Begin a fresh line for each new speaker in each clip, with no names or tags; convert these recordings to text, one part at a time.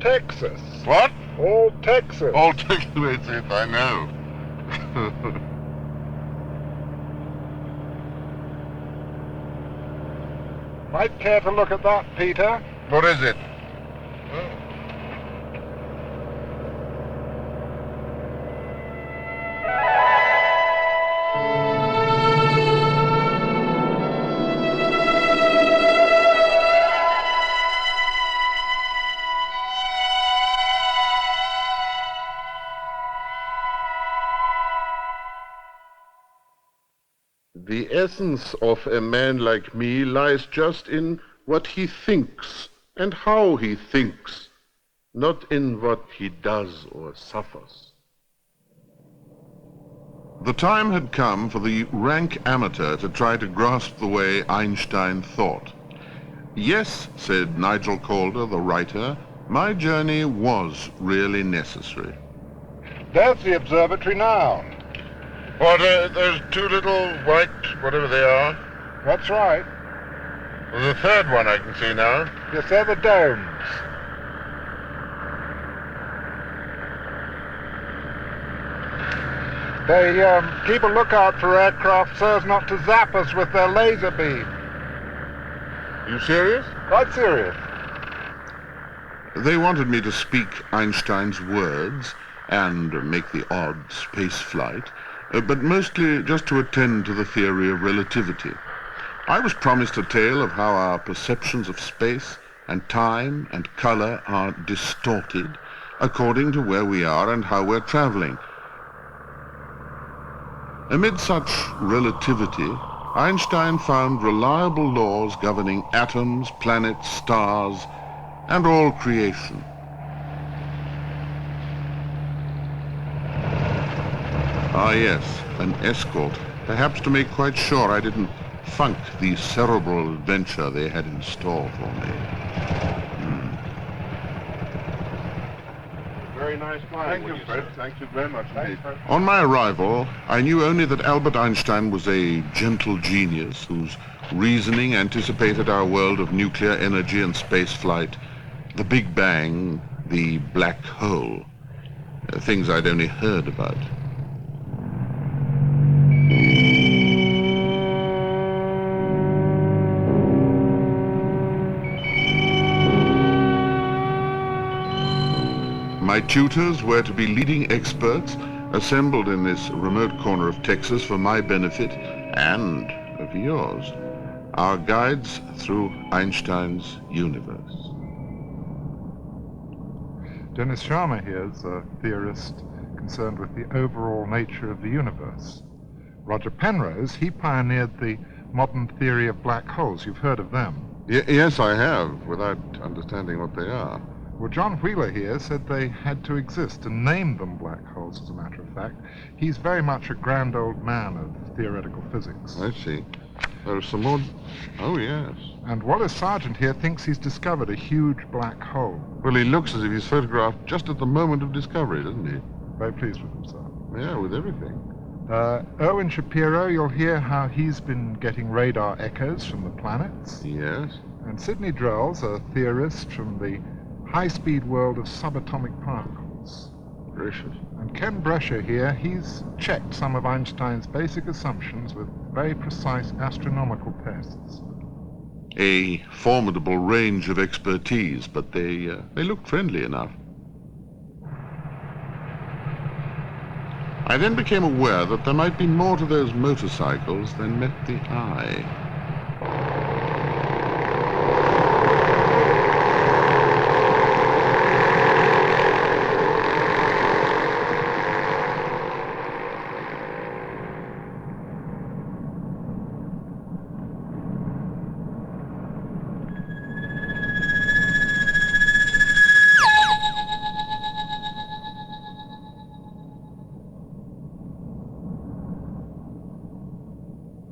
Texas.
What?
All Texas.
All Texas, I know.
Might care to look at that, Peter.
What is it?
The essence of a man like me lies just in what he thinks and how he thinks, not in what he does or suffers.
The time had come for the rank amateur to try to grasp the way Einstein thought. Yes, said Nigel Calder, the writer, my journey was really necessary.
There's the observatory now.
What, those two little white, whatever they are?
That's right.
There's a third one I can see now.
Yes, they're the domes. They keep a lookout for aircraft so as not to zap us with their laser beam.
You serious?
Quite serious.
They wanted me to speak Einstein's words and make the odd space flight, but mostly just to attend to the theory of relativity. I was promised a tale of how our perceptions of space and time and color are distorted according to where we are and how we're traveling. Amid such relativity, Einstein found reliable laws governing atoms, planets, stars, and all creation. Ah yes, an escort, perhaps to make quite sure I didn't funk the cerebral adventure they had in store for me.
Very nice flying.
Thank you, Fred.
Thank you very much indeed.
On my arrival, I knew only that Albert Einstein was a gentle genius whose reasoning anticipated our world of nuclear energy and space flight, the Big Bang, the black hole, things I'd only heard about. My tutors were to be leading experts assembled in this remote corner of Texas for my benefit and of yours, our guides through Einstein's universe.
Dennis Sharma here is a theorist concerned with the overall nature of the universe. Roger Penrose, he pioneered the modern theory of black holes. You've heard of them.
Yes, I have, without understanding what they are.
Well, John Wheeler here said they had to exist and named them black holes, as a matter of fact. He's very much a grand old man of theoretical physics.
I see. There are some more... Oh, yes.
And Wallace Sargent here thinks he's discovered a huge black hole.
Well, he looks as if he's photographed just at the moment of discovery, doesn't he?
Very pleased with himself.
Yeah, with everything.
Erwin Shapiro, you'll hear how he's been getting radar echoes from the planets.
Yes.
And Sidney Drell's a theorist from the high-speed world of subatomic particles.
Gracious.
And Ken Brescher here, he's checked some of Einstein's basic assumptions with very precise astronomical tests.
A formidable range of expertise, but they looked friendly enough. I then became aware that there might be more to those motorcycles than met the eye.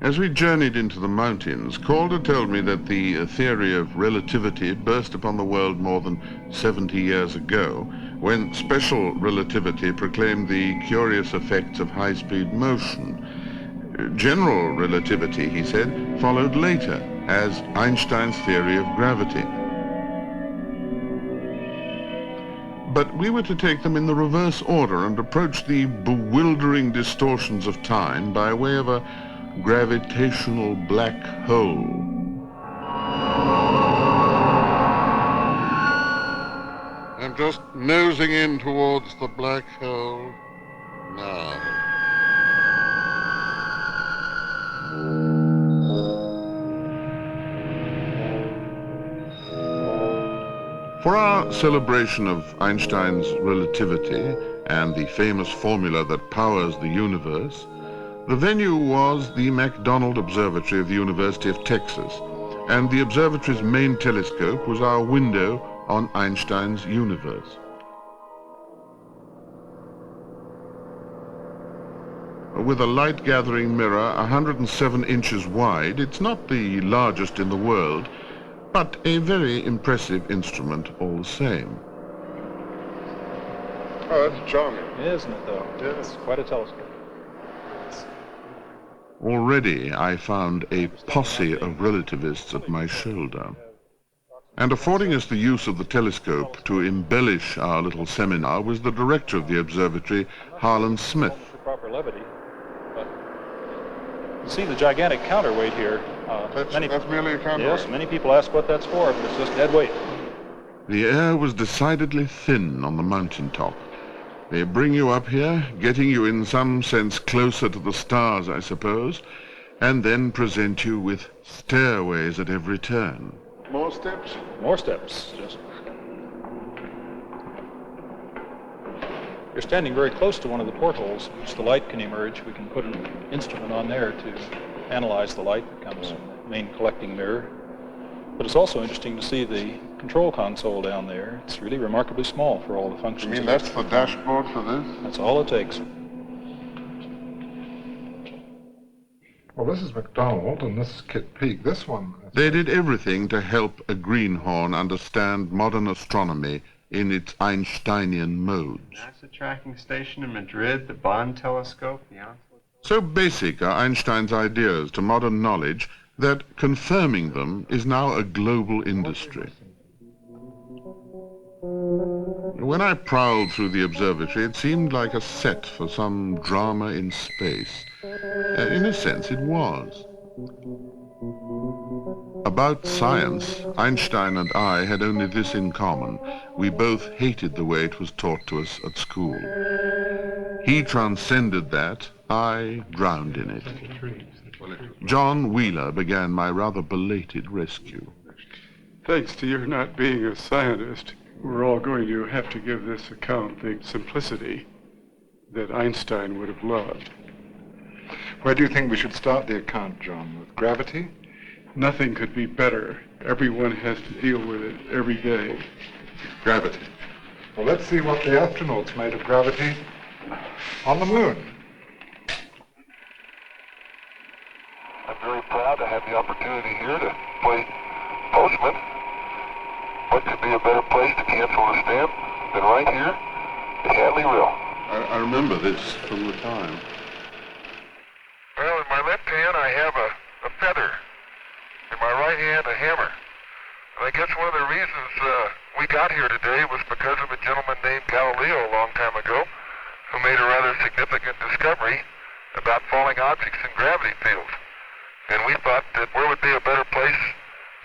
As we journeyed into the mountains, Calder told me that the theory of relativity burst upon the world more than 70 years ago, when special relativity proclaimed the curious effects of high-speed motion. General relativity, he said, followed later as Einstein's theory of gravity. But we were to take them in the reverse order and approach the bewildering distortions of time by way of a gravitational black hole. I'm just nosing in towards the black hole now. For our celebration of Einstein's relativity and the famous formula that powers the universe, the venue was the McDonald Observatory of the University of Texas, and the observatory's main telescope was our window on Einstein's universe. With a light-gathering mirror 107 inches wide, it's not the largest in the world, but a very impressive instrument all the same.
Oh, that's charming.
Isn't it, though? It's quite a telescope.
Already I found a posse of relativists at my shoulder. And affording us the use of the telescope to embellish our little seminar was the director of the observatory, Harlan Smith.
For proper levity, but you see the gigantic counterweight here.
That's merely a counterweight?
Yes, many people ask what that's for, but it's just dead weight.
The air was decidedly thin on the mountaintop. They bring you up here, getting you in some sense closer to the stars, I suppose, and then present you with stairways at every turn.
More steps?
More steps. Just. You're standing very close to one of the portholes, which the light can emerge. We can put an instrument on there to analyze the light that comes from the main collecting mirror. But it's also interesting to see the control console down there. It's really remarkably small for all the functions.
You mean that's the dashboard for this?
That's all it takes.
Well, this is McDonald, and this is Kit Peake. This one...
They did everything to help a greenhorn understand modern astronomy in its Einsteinian modes.
NASA tracking station in Madrid, the Bond telescope, the
So basic are Einstein's ideas to modern knowledge that confirming them is now a global industry. When I prowled through the observatory, it seemed like a set for some drama in space. In a sense, it was. About science, Einstein and I had only this in common. We both hated the way it was taught to us at school. He transcended that, I drowned in it. John Wheeler began my rather belated rescue.
Thanks to your not being a scientist, we're all going to have to give this account the simplicity that Einstein would have loved.
Where do you think we should start the account, John? With gravity?
Nothing could be better. Everyone has to deal with it every day.
Gravity. Well, let's see what the astronauts made of gravity on the moon.
I'm very proud to have the opportunity here to play postman. What could be a better place to cancel a stamp than right here at Hadley Rill?
I remember this from the time.
Well, in my left hand I have a feather. In my right hand a hammer. And I guess one of the reasons we got here today was because of a gentleman named Galileo a long time ago who made a rather significant discovery about falling objects in gravity fields. And we thought that where would be a better place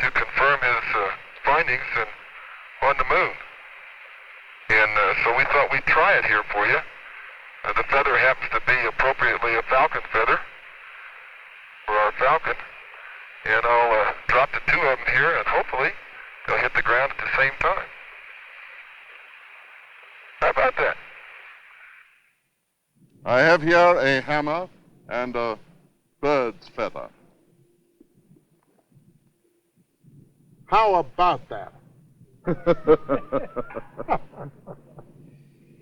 to confirm his findings than on the moon. And so we thought we'd try it here for you. The feather happens to be appropriately a falcon feather for our falcon. And I'll drop the two of them here, and hopefully they'll hit the ground at the same time. How about that?
I have here a hammer and a bird's feather.
How about that?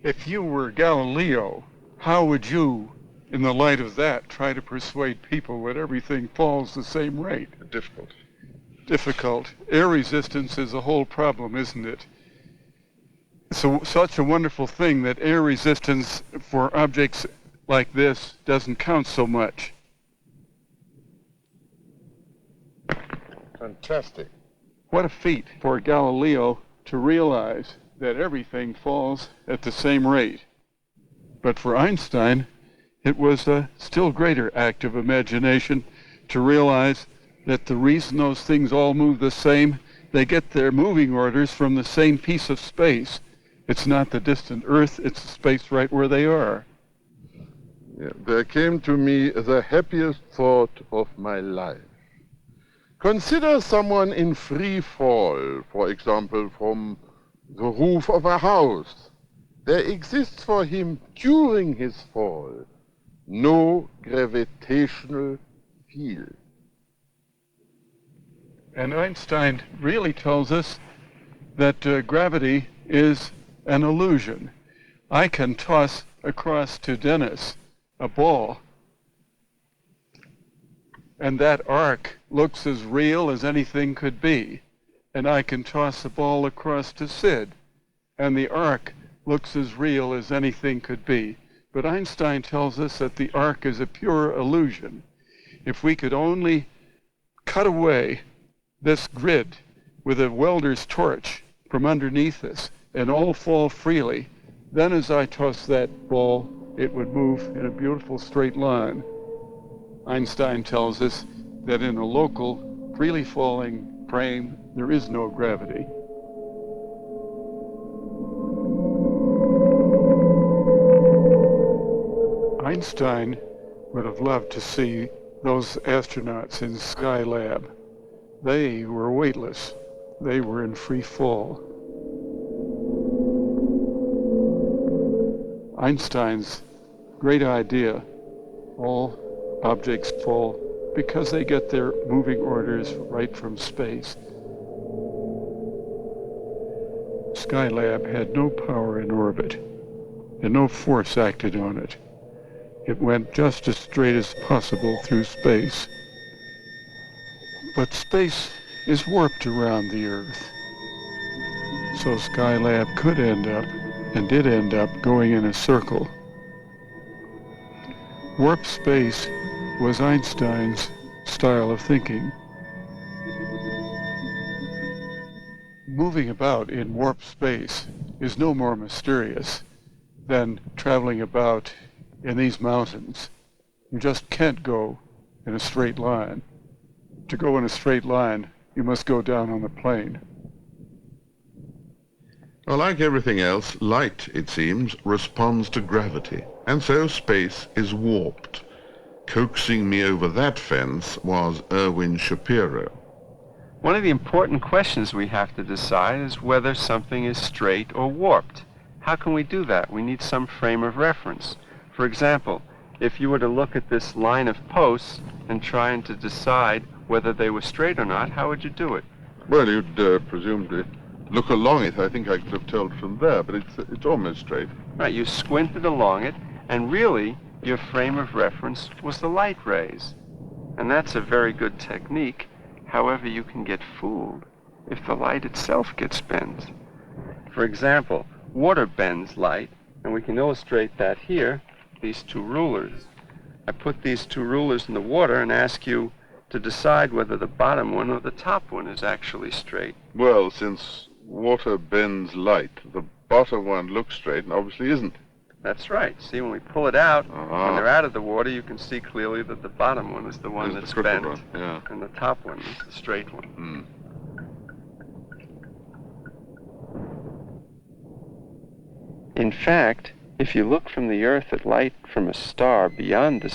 If you were Galileo, how would you, in the light of that, try to persuade people that everything falls the same rate?
Difficult.
Difficult. Air resistance is a whole problem, isn't it? So such a wonderful thing that air resistance for objects like this doesn't count so much.
Fantastic.
What a feat for Galileo to realize that everything falls at the same rate. But for Einstein, it was a still greater act of imagination to realize that the reason those things all move the same, they get their moving orders from the same piece of space. It's not the distant Earth, it's the space right where they are.
Yeah, there came to me the happiest thought of my life. Consider someone in free fall, for example, from the roof of a house. There exists for him, during his fall, no gravitational field.
And Einstein really tells us that gravity is an illusion. I can toss across to Dennis a ball, and that arc looks as real as anything could be. And I can toss a ball across to Sid, and the arc looks as real as anything could be. But Einstein tells us that the arc is a pure illusion. If we could only cut away this grid with a welder's torch from underneath us and all fall freely, then as I toss that ball, it would move in a beautiful straight line. Einstein tells us that in a local, freely falling frame, there is no gravity. Einstein would have loved to see those astronauts in Skylab. They were weightless. They were in free fall. Einstein's great idea, all objects fall because they get their moving orders right from space. Skylab had no power in orbit, and no force acted on it. It went just as straight as possible through space. But space is warped around the Earth. So Skylab could end up, and did end up, going in a circle. Warp space was Einstein's style of thinking. Moving about in warp space is no more mysterious than traveling about in these mountains. You just can't go in a straight line. To go in a straight line, you must go down on the plane.
Well, like everything else, light, it seems, responds to gravity, and so space is warped. Coaxing me over that fence was Erwin Shapiro.
One of the important questions we have to decide is whether something is straight or warped. How can we do that? We need some frame of reference. For example, if you were to look at this line of posts and trying to decide whether they were straight or not, how would you do it?
Well, you'd presumably look along it. I think I could have told from there, but it's almost straight.
Right, you squinted along it, and really, your frame of reference was the light rays. And that's a very good technique. However, you can get fooled if the light itself gets bent. For example, water bends light, and we can illustrate that here, these two rulers. I put these two rulers in the water and ask you to decide whether the bottom one or the top one is actually straight.
Well, since water bends light, the bottom one looks straight and obviously isn't.
That's right. See, when we pull it out, when they're out of the water, you can see clearly that the bottom one is the one that's bent,
one. Yeah.
And the top one is the straight one.
Mm.
In fact, if you look from the Earth at light from a star beyond the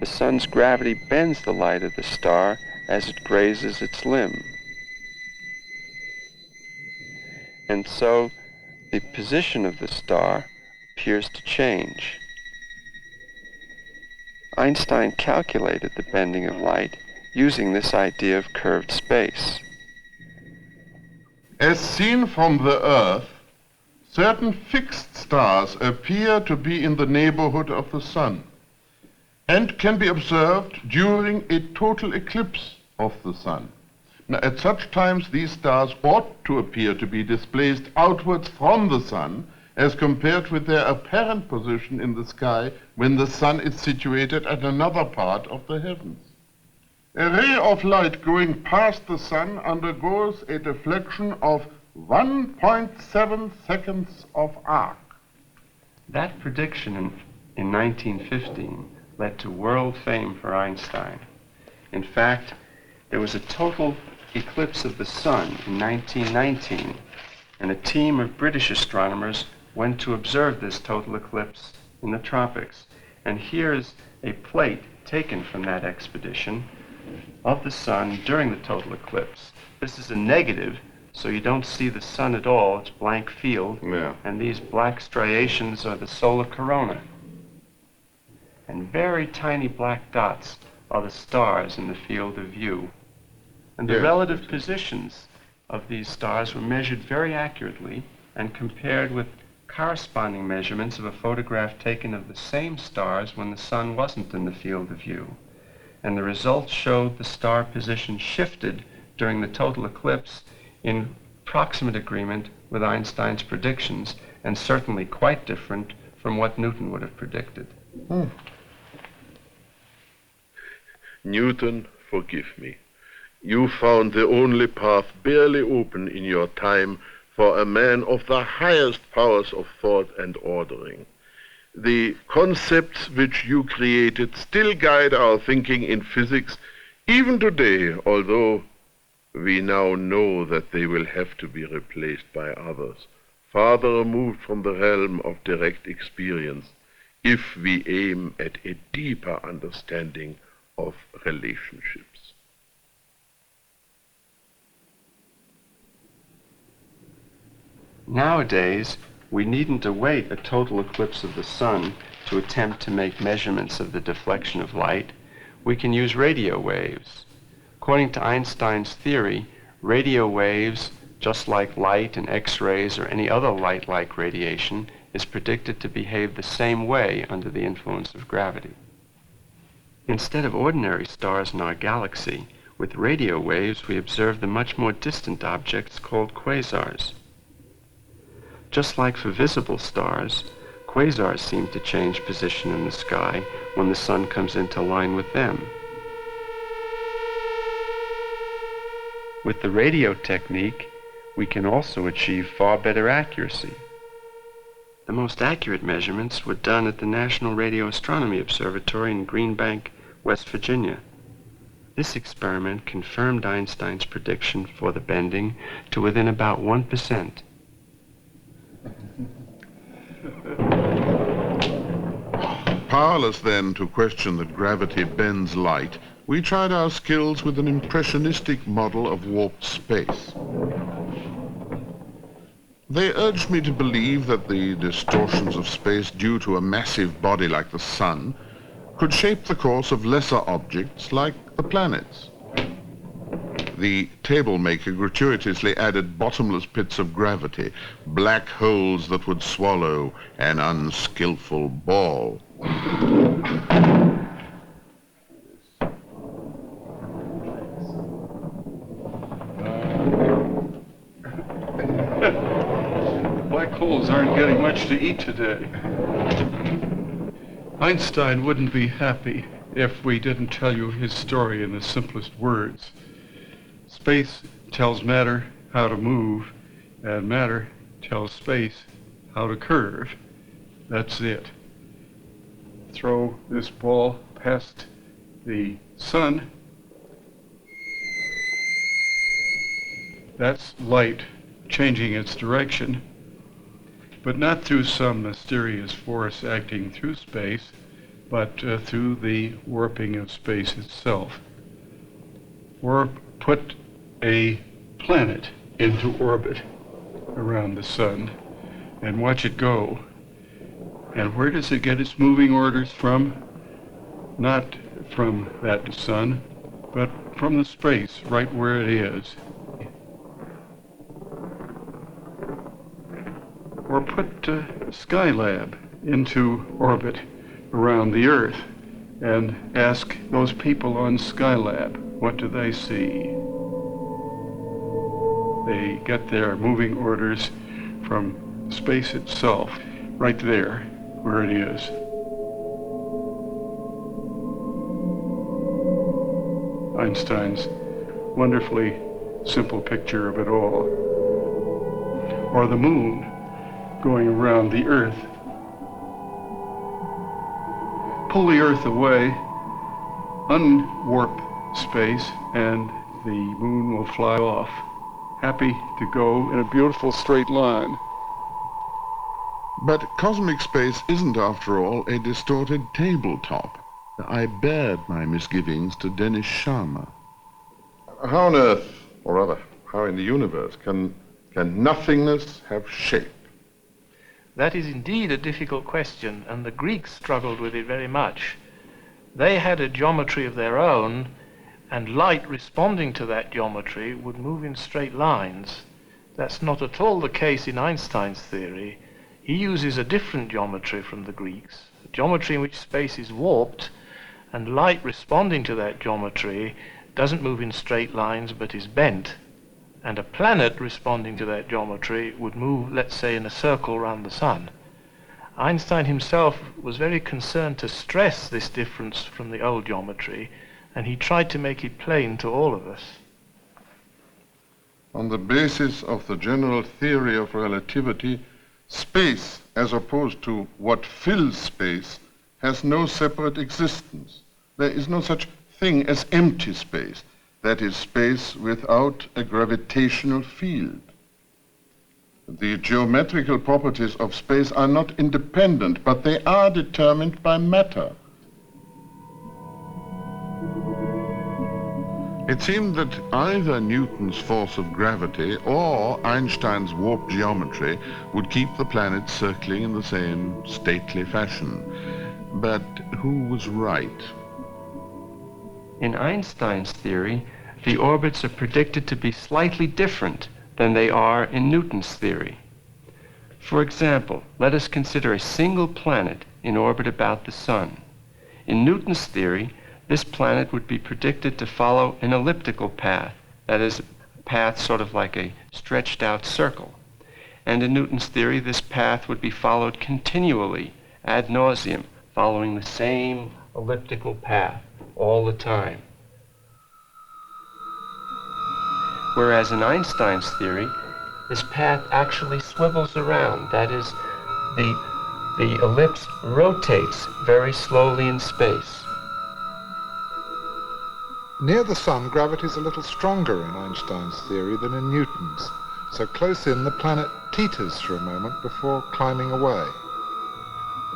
sun's gravity bends the light of the star as it grazes its limb. And so the position of the star appears to change. Einstein calculated the bending of light using this idea of curved space.
As seen from the Earth, certain fixed stars appear to be in the neighborhood of the sun and can be observed during a total eclipse of the sun. Now, at such times, these stars ought to appear to be displaced outwards from the sun as compared with their apparent position in the sky when the sun is situated at another part of the heavens. A ray of light going past the sun undergoes a deflection of 1.7 seconds of arc.
That prediction in 1915 led to world fame for Einstein. In fact, there was a total eclipse of the sun in 1919, and a team of British astronomers went to observe this total eclipse in the tropics. And here's a plate taken from that expedition of the sun during the total eclipse. This is a negative, so you don't see the sun at all. It's blank field.
Yeah.
And these black striations are the solar corona. And very tiny black dots are the stars in the field of view. And the relative positions of these stars were measured very accurately and compared with corresponding measurements of a photograph taken of the same stars when the sun wasn't in the field of view. And the results showed the star position shifted during the total eclipse in proximate agreement with Einstein's predictions, and certainly quite different from what Newton would have predicted.
Newton, forgive me. You found the only path barely open in your time for a man of the highest powers of thought and ordering. The concepts which you created still guide our thinking in physics even today, although we now know that they will have to be replaced by others, farther removed from the realm of direct experience, if we aim at a deeper understanding of relationships.
Nowadays, we needn't await a total eclipse of the sun to attempt to make measurements of the deflection of light. We can use radio waves. According to Einstein's theory, radio waves, just like light and X-rays or any other light-like radiation, is predicted to behave the same way under the influence of gravity. Instead of ordinary stars in our galaxy, with radio waves we observe the much more distant objects called quasars. Just like for visible stars, quasars seem to change position in the sky when the sun comes into line with them. With the radio technique, we can also achieve far better accuracy. The most accurate measurements were done at the National Radio Astronomy Observatory in Green Bank, West Virginia. This experiment confirmed Einstein's prediction for the bending to within about 1%.
Powerless then to question that gravity bends light, we tried our skills with an impressionistic model of warped space. They urged me to believe that the distortions of space due to a massive body like the sun could shape the course of lesser objects like the planets. The table maker gratuitously added bottomless pits of gravity, black holes that would swallow an unskillful ball.
Black holes aren't getting much to eat today. Einstein wouldn't be happy if we didn't tell you his story in the simplest words. Space tells matter how to move, and matter tells space how to curve. That's it. Throw this ball past the sun. That's light changing its direction, but not through some mysterious force acting through space, but through the warping of space itself. Or put a planet into orbit around the sun and watch it go. And where does it get its moving orders from? Not from that sun, but from the space right where it is. Or put Skylab into orbit around the Earth and ask those people on Skylab, what do they see? They get their moving orders from space itself, right there where it is. Einstein's wonderfully simple picture of it all. or the moon going around the Earth. Pull the Earth away, unwarp space, and the moon will fly off, happy to go in a beautiful straight line.
But cosmic space isn't, after all, a distorted tabletop. I bared my misgivings to Dennis Sharma.
How on Earth, or rather, how in the universe, can nothingness have shape?
That is indeed a difficult question, and the Greeks struggled with it very much. They had a geometry of their own, and light responding to that geometry would move in straight lines. That's not at all the case in Einstein's theory. He uses a different geometry from the Greeks, a geometry in which space is warped, and light responding to that geometry doesn't move in straight lines but is bent. And a planet responding to that geometry would move, let's say, in a circle around the sun. Einstein himself was very concerned to stress this difference from the old geometry, and he tried to make it plain to all of us.
On the basis of the general theory of relativity, space, as opposed to what fills space, has no separate existence. There is no such thing as empty space. That is, space without a gravitational field. The geometrical properties of space are not independent, but they are determined by matter.
It seemed that either Newton's force of gravity or Einstein's warp geometry would keep the planets circling in the same stately fashion. But who was right?
In Einstein's theory, the orbits are predicted to be slightly different than they are in Newton's theory. For example, let us consider a single planet in orbit about the Sun. In Newton's theory, this planet would be predicted to follow an elliptical path, that is, a path sort of like a stretched out circle. And in Newton's theory, this path would be followed continually, ad nauseum, following the same elliptical path all the time. Whereas in Einstein's theory, this path actually swivels around. That is, the ellipse rotates very slowly in space.
Near the Sun, gravity is a little stronger in Einstein's theory than in Newton's, so close in the planet teeters for a moment before climbing away.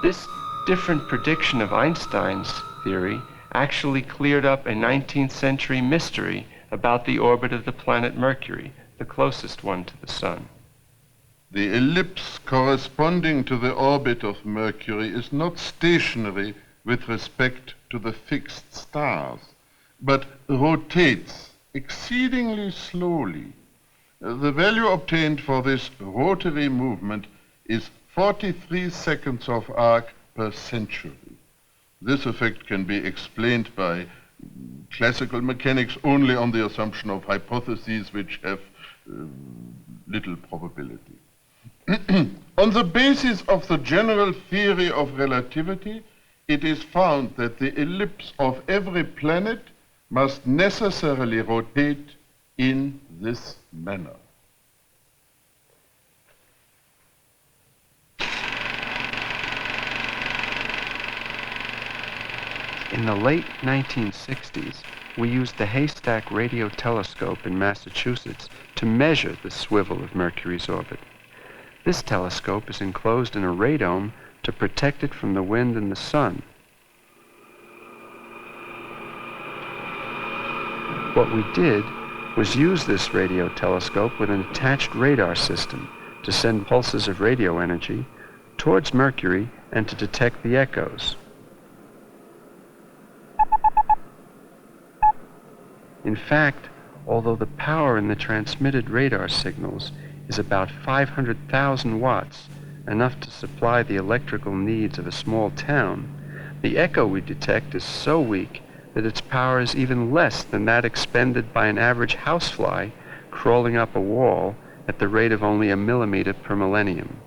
This different prediction of Einstein's theory actually cleared up a 19th century mystery about the orbit of the planet Mercury, the closest one to the Sun.
The ellipse corresponding to the orbit of Mercury is not stationary with respect to the fixed stars, but rotates exceedingly slowly. The value obtained for this rotary movement is 43 seconds of arc per century. This effect can be explained by classical mechanics only on the assumption of hypotheses which have little probability. On the basis of the general theory of relativity, it is found that the ellipse of every planet must necessarily rotate in this manner.
In the late 1960s, we used the Haystack radio telescope in Massachusetts to measure the swivel of Mercury's orbit. This telescope is enclosed in a radome to protect it from the wind and the sun. What we did was use this radio telescope with an attached radar system to send pulses of radio energy towards Mercury and to detect the echoes. In fact, although the power in the transmitted radar signals is about 500,000 watts, enough to supply the electrical needs of a small town, the echo we detect is so weak that its power is even less than that expended by an average housefly crawling up a wall at the rate of only 1 millimeter per millennium.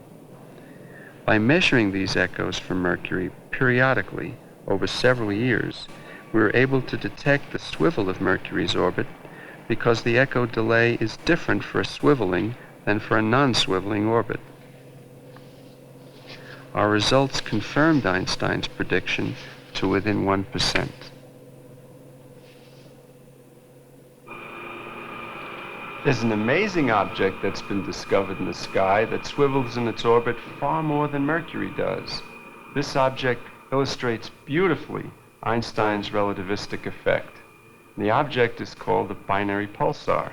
By measuring these echoes from Mercury periodically over several years, we were able to detect the swivel of Mercury's orbit because the echo delay is different for a swiveling than for a non-swiveling orbit. Our results confirmed Einstein's prediction to within 1%. There's an amazing object that's been discovered in the sky that swivels in its orbit far more than Mercury does. This object illustrates beautifully Einstein's relativistic effect. The object is called a binary pulsar.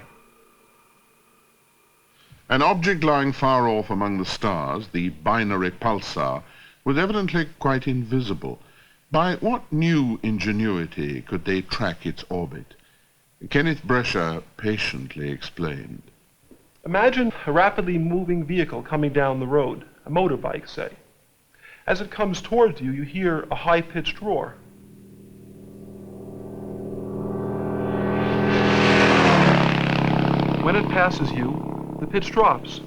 An object lying far off among the stars, the binary pulsar, was evidently quite invisible. By what new ingenuity could they track its orbit? Kenneth Brescher patiently explained.
Imagine a rapidly moving vehicle coming down the road, a motorbike, say. As it comes towards you, you hear a high-pitched roar. When it passes you, the pitch drops.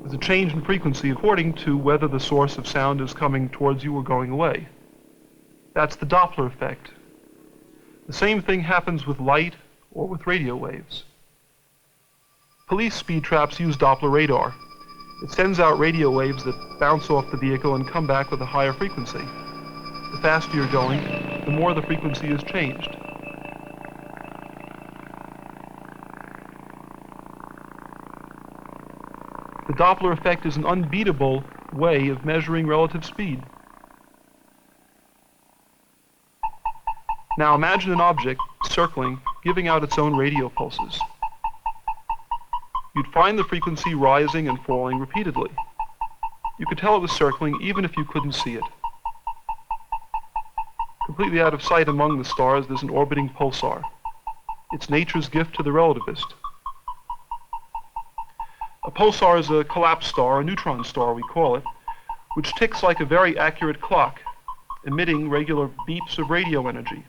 There's a change in frequency according to whether the source of sound is coming towards you or going away. That's the Doppler effect. The same thing happens with light or with radio waves. Police speed traps use Doppler radar. It sends out radio waves that bounce off the vehicle and come back with a higher frequency. The faster you're going, the more the frequency is changed. The Doppler effect is an unbeatable way of measuring relative speed. Now imagine an object circling, giving out its own radio pulses. You'd find the frequency rising and falling repeatedly. You could tell it was circling even if you couldn't see it. Completely out of sight among the stars, there's an orbiting pulsar. It's nature's gift to the relativist. A pulsar is a collapsed star, a neutron star we call it, which ticks like a very accurate clock, emitting regular beeps of radio energy.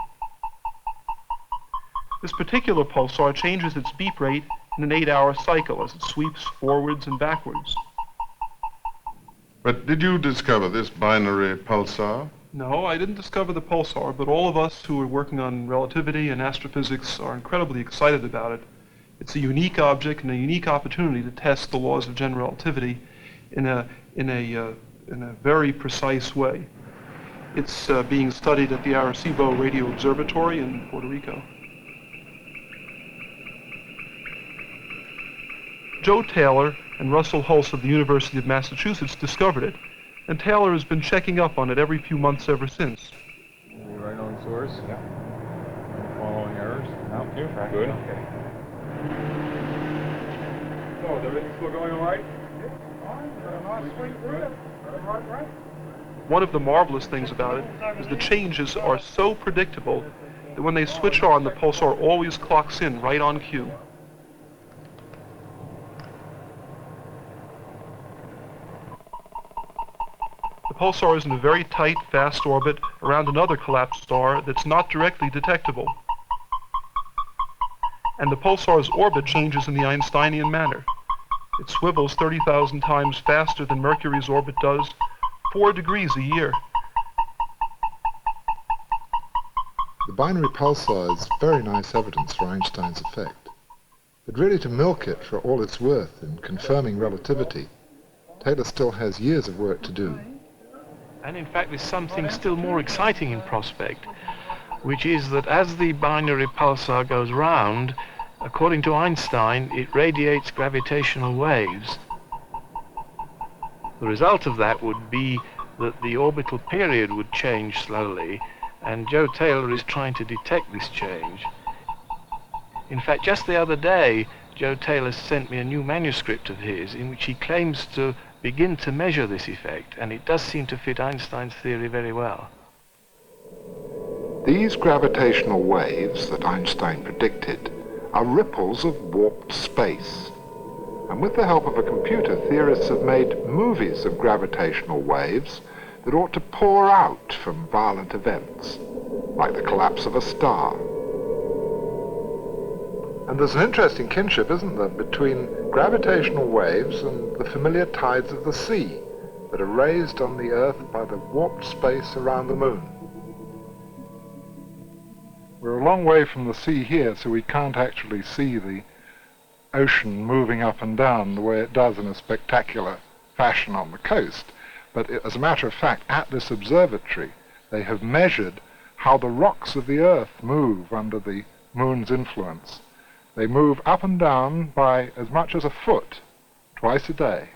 This particular pulsar changes its beep rate in an 8-hour cycle as it sweeps forwards and backwards.
But did you discover this binary pulsar?
No, I didn't discover the pulsar, but all of us who are working on relativity and astrophysics are incredibly excited about it. It's a unique object and a unique opportunity to test the laws of general relativity in a very precise way. It's being studied at the Arecibo Radio Observatory in Puerto Rico. Joe Taylor and Russell Hulse of the University of Massachusetts discovered it, and Taylor has been checking up on it every few months ever since.
Are you right on source? Yeah. Following errors? No, you're right. Good. Okay. So, is everything still going all right?
One of the marvelous things about it is the changes are so predictable that when they switch on, the pulsar always clocks in right on cue. The pulsar is in a very tight, fast orbit around another collapsed star that's not directly detectable. And the pulsar's orbit changes in the Einsteinian manner. It swivels 30,000 times faster than Mercury's orbit does, 4 degrees a year.
The binary pulsar is very nice evidence for Einstein's effect. But really to milk it for all it's worth in confirming relativity, Taylor still has years of work to do.
And in fact, there's something still more exciting in prospect, which is that as the binary pulsar goes round, according to Einstein, it radiates gravitational waves. The result of that would be that the orbital period would change slowly, and Joe Taylor is trying to detect this change. In fact, just the other day, Joe Taylor sent me a new manuscript of his in which he claims to begin to measure this effect, and it does seem to fit Einstein's theory very well.
These gravitational waves that Einstein predicted are ripples of warped space. And with the help of a computer, theorists have made movies of gravitational waves that ought to pour out from violent events, like the collapse of a star. And there's an interesting kinship, isn't there, between gravitational waves and the familiar tides of the sea that are raised on the Earth by the warped space around the moon. We're a long way from the sea here, so we can't actually see the ocean moving up and down the way it does in a spectacular fashion on the coast. But as a matter of fact, at this observatory, they have measured how the rocks of the Earth move under the moon's influence. They move up and down by as much as a foot twice a day.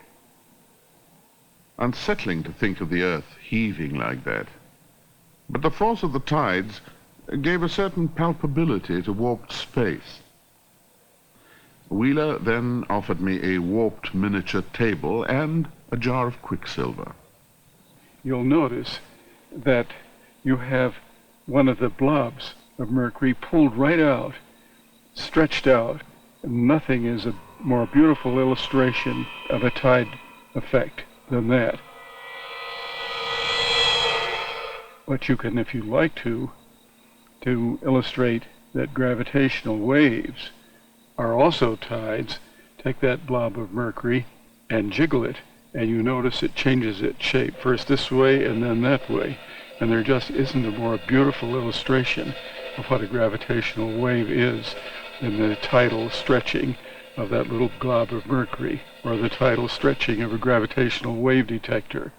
Unsettling to think of the Earth heaving like that. But the force of the tides gave a certain palpability to warped space. Wheeler then offered me a warped miniature table and a jar of quicksilver.
You'll notice that you have one of the blobs of mercury pulled right out, stretched out, and nothing is a more beautiful illustration of a tide effect than that. But you can, if you like to illustrate that gravitational waves are also tides, take that blob of mercury and jiggle it, and you notice it changes its shape, first this way and then that way. And there just isn't a more beautiful illustration of what a gravitational wave is than the tidal stretching of that little glob of mercury, or the tidal stretching of a gravitational wave detector.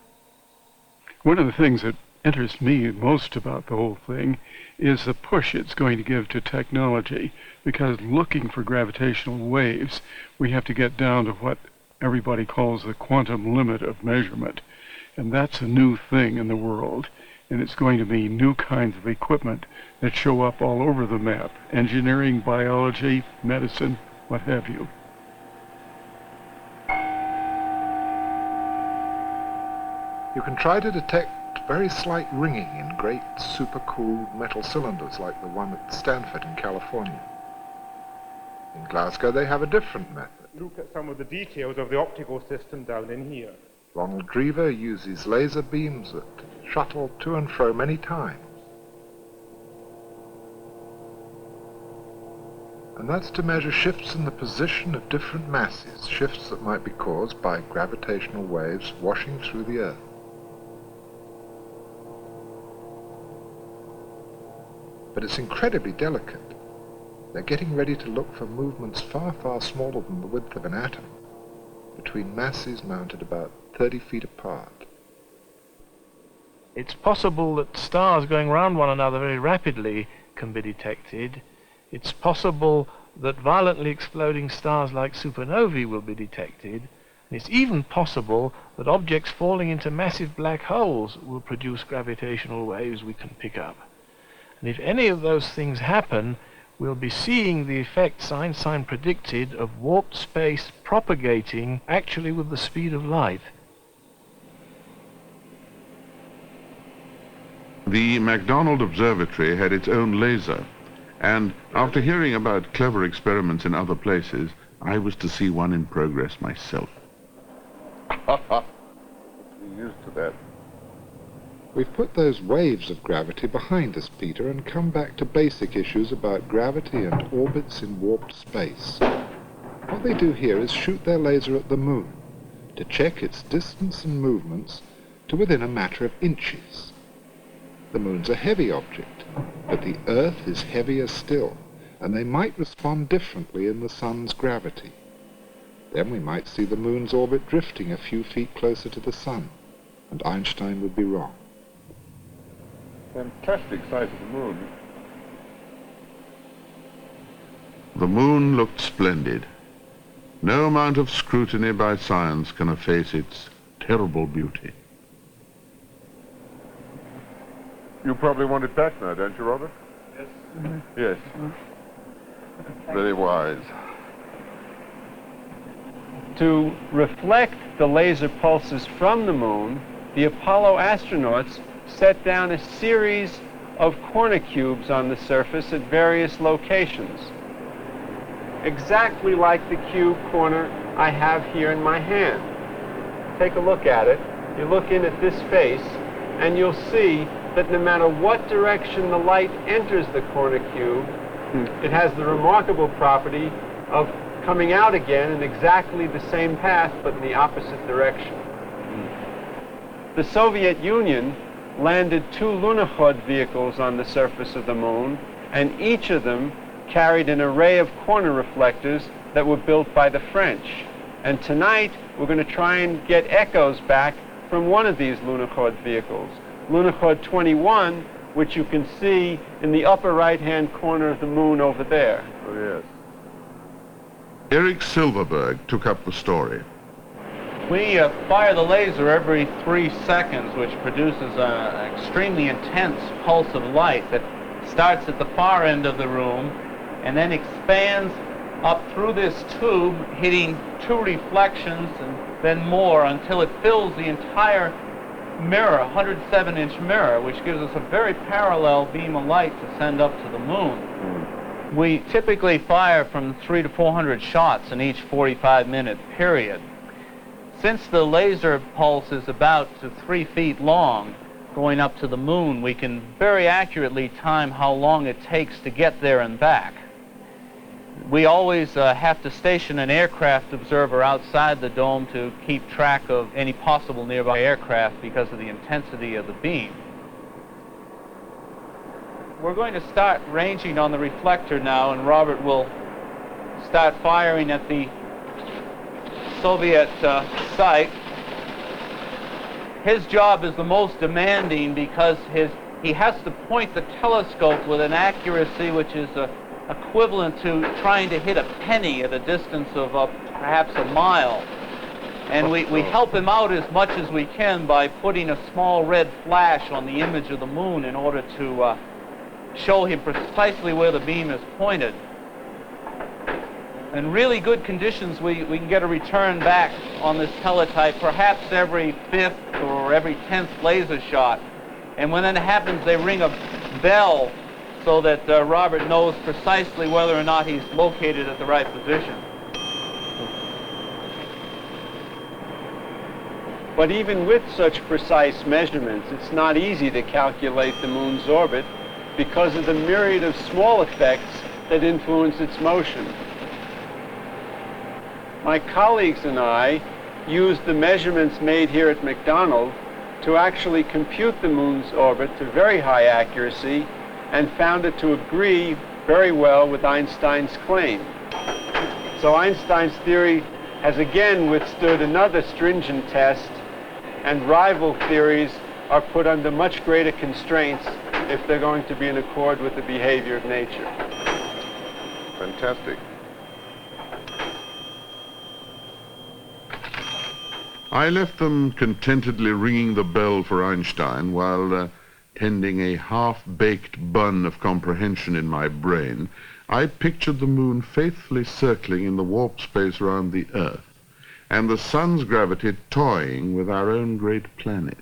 One of the things that interests me most about the whole thing is the push it's going to give to technology, because looking for gravitational waves, we have to get down to what everybody calls the quantum limit of measurement. And that's a new thing in the world. And it's going to be new kinds of equipment that show up all over the map. Engineering, biology, medicine, what have you.
You can try to detect very slight ringing in great supercooled metal cylinders like the one at Stanford in California. In Glasgow they have a different method.
Look at some of the details of the optical system down in here.
Ronald Drever uses laser beams that shuttle to and fro many times. And that's to measure shifts in the position of different masses, shifts that might be caused by gravitational waves washing through the Earth. But it's incredibly delicate. They're getting ready to look for movements far, far smaller than the width of an atom, between masses mounted about 30 feet apart.
It's possible that stars going around one another very rapidly can be detected. It's possible that violently exploding stars like supernovae will be detected. And it's even possible that objects falling into massive black holes will produce gravitational waves we can pick up. And if any of those things happen, we'll be seeing the effects Einstein predicted of warped space propagating actually with the speed of light.
The McDonald Observatory had its own laser, and after hearing about clever experiments in other places, I was to see one in progress myself.
We're used to that.
We've put those waves of gravity behind us, Peter, and come back to basic issues about gravity and orbits in warped space. What they do here is shoot their laser at the moon to check its distance and movements to within a matter of inches. The moon's a heavy object, but the Earth is heavier still, and they might respond differently in the sun's gravity. Then we might see the moon's orbit drifting a few feet closer to the sun, and Einstein would be wrong.
Fantastic sight of the moon.
The moon looked splendid. No amount of scrutiny by science can efface its terrible beauty.
You probably want it back now, don't you, Robert?
Yes.
Yes. Very wise.
To reflect the laser pulses from the moon, the Apollo astronauts set down a series of corner cubes on the surface at various locations, exactly like the cube corner I have here in my hand. Take a look at it. You look in at this face, and you'll see that no matter what direction the light enters the corner cube, it has the remarkable property of coming out again in exactly the same path, but in the opposite direction. The Soviet Union landed 2 Lunokhod vehicles on the surface of the moon, and each of them carried an array of corner reflectors that were built by the French. And tonight, we're going to try and get echoes back from one of these Lunokhod vehicles, Lunokhod 21, which you can see in the upper right-hand corner of the moon over there.
Oh, yes.
Eric Silverberg took up the story.
We fire the laser every 3 seconds, which produces an extremely intense pulse of light that starts at the far end of the room and then expands up through this tube, hitting 2 reflections and then more until it fills the entire mirror, 107-inch mirror, which gives us a very parallel beam of light to send up to the moon. We typically fire from 300 to 400 shots in each 45-minute period. Since the laser pulse is about 3 feet long, going up to the moon, we can very accurately time how long it takes to get there and back. We always have to station an aircraft observer outside the dome to keep track of any possible nearby aircraft because of the intensity of the beam. We're going to start ranging on the reflector now, and Robert will start firing at the Soviet site. His job is the most demanding because he has to point the telescope with an accuracy which is equivalent to trying to hit a penny at a distance of perhaps a mile. And we help him out as much as we can by putting a small red flash on the image of the moon in order to show him precisely where the beam is pointed. In really good conditions, we can get a return back on this teletype perhaps every 5th or every 10th laser shot. And when that happens, they ring a bell so that Robert knows precisely whether or not he's located at the right position.
But even with such precise measurements, it's not easy to calculate the moon's orbit because of the myriad of small effects that influence its motion. My colleagues and I used the measurements made here at McDonald to actually compute the moon's orbit to very high accuracy and found it to agree very well with Einstein's claim. So Einstein's theory has again withstood another stringent test, and rival theories are put under much greater constraints if they're going to be in accord with the behavior of nature.
Fantastic.
I left them contentedly ringing the bell for Einstein while tending a half-baked bun of comprehension in my brain. I pictured the moon faithfully circling in the warp space around the Earth, and the sun's gravity toying with our own great planet.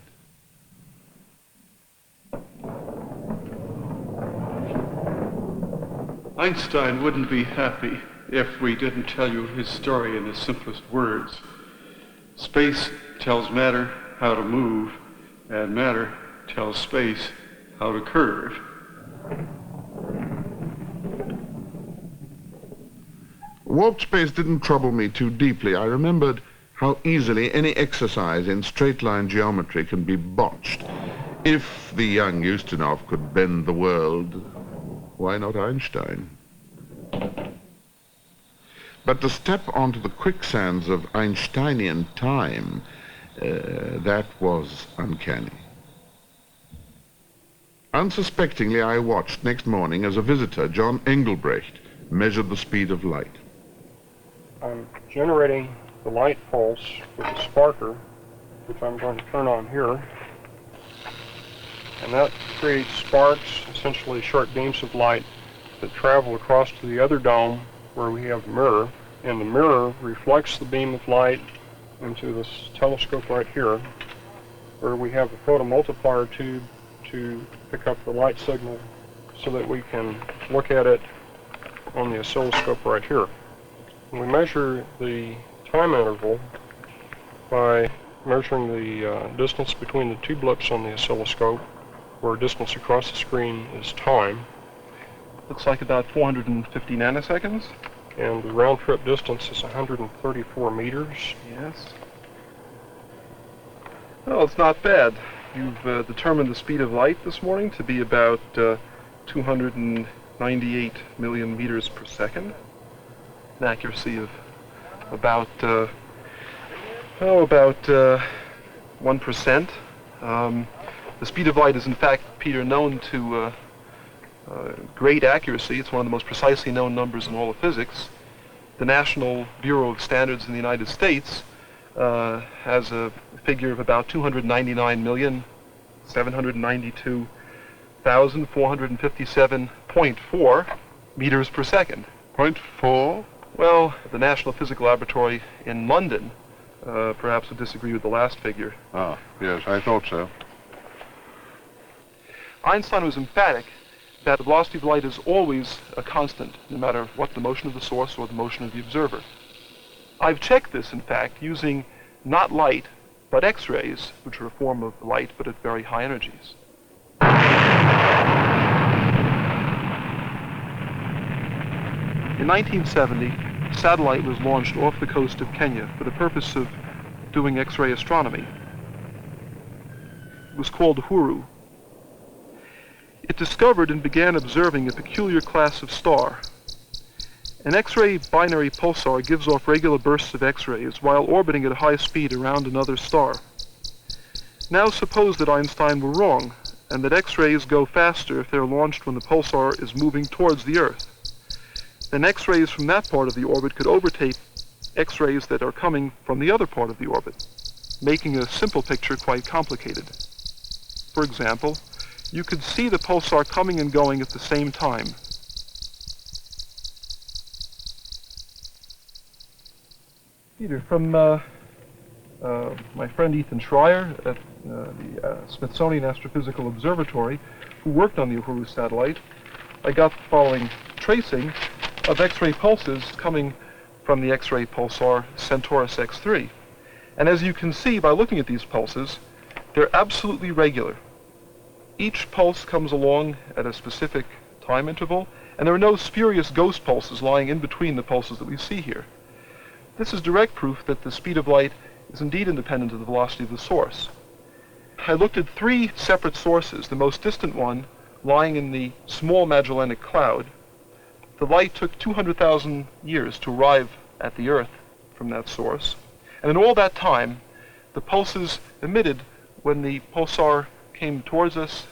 Einstein wouldn't be happy if we didn't tell you his story in the simplest words. Space tells matter how to move, and matter tells space how to curve.
Warp space didn't trouble me too deeply. I remembered how easily any exercise in straight-line geometry can be botched. If the young Ustinov could bend the world, why not Einstein? But to step onto the quicksands of Einsteinian time, that was uncanny. Unsuspectingly, I watched next morning as a visitor, John Engelbrecht, measured the speed of light.
I'm generating the light pulse with a sparker, which I'm going to turn on here. And that creates sparks, essentially short beams of light, that travel across to the other dome where we have a mirror. And the mirror reflects the beam of light into this telescope right here, where we have a photomultiplier tube to pick up the light signal so that we can look at it on the oscilloscope right here. We measure the time interval by measuring the distance between the two blips on the oscilloscope, where distance across the screen is time.
Looks like about 450 nanoseconds.
And the round trip distance is 134 meters.
Yes. Well, it's not bad. You've determined the speed of light this morning to be about 298 million meters per second. an accuracy of about 1%. The speed of light is, in fact, Peter, known to great accuracy. It's one of the most precisely known numbers in all of physics. The National Bureau of Standards in the United States has a figure of about 299,792,457.4 meters per second.
0.4?
Well, the National Physical Laboratory in London perhaps would disagree with the last figure.
Ah, yes, I thought so.
Einstein was emphatic that the velocity of light is always a constant, no matter what the motion of the source or the motion of the observer. I've checked this, in fact, using not light, but X-rays, which are a form of light, but at very high energies. In 1970, a satellite was launched off the coast of Kenya for the purpose of doing X-ray astronomy. It was called Uhuru. It discovered and began observing a peculiar class of star. An X-ray binary pulsar gives off regular bursts of X-rays while orbiting at a high speed around another star. Now suppose that Einstein were wrong, and that X-rays go faster if they're launched when the pulsar is moving towards the Earth. Then X-rays from that part of the orbit could overtake X-rays that are coming from the other part of the orbit, making a simple picture quite complicated. For example, you could see the pulsar coming and going at the same time. Peter, from my friend Ethan Schreier at the Smithsonian Astrophysical Observatory, who worked on the Uhuru satellite, I got the following tracing of X-ray pulses coming from the X-ray pulsar Centaurus X3. And as you can see by looking at these pulses, they're absolutely regular. Each pulse comes along at a specific time interval, and there are no spurious ghost pulses lying in between the pulses that we see here. This is direct proof that the speed of light is indeed independent of the velocity of the source. I looked at 3 separate sources, the most distant one lying in the small Magellanic Cloud. The light took 200,000 years to arrive at the Earth from that source, and in all that time, the pulses emitted when the pulsar came towards us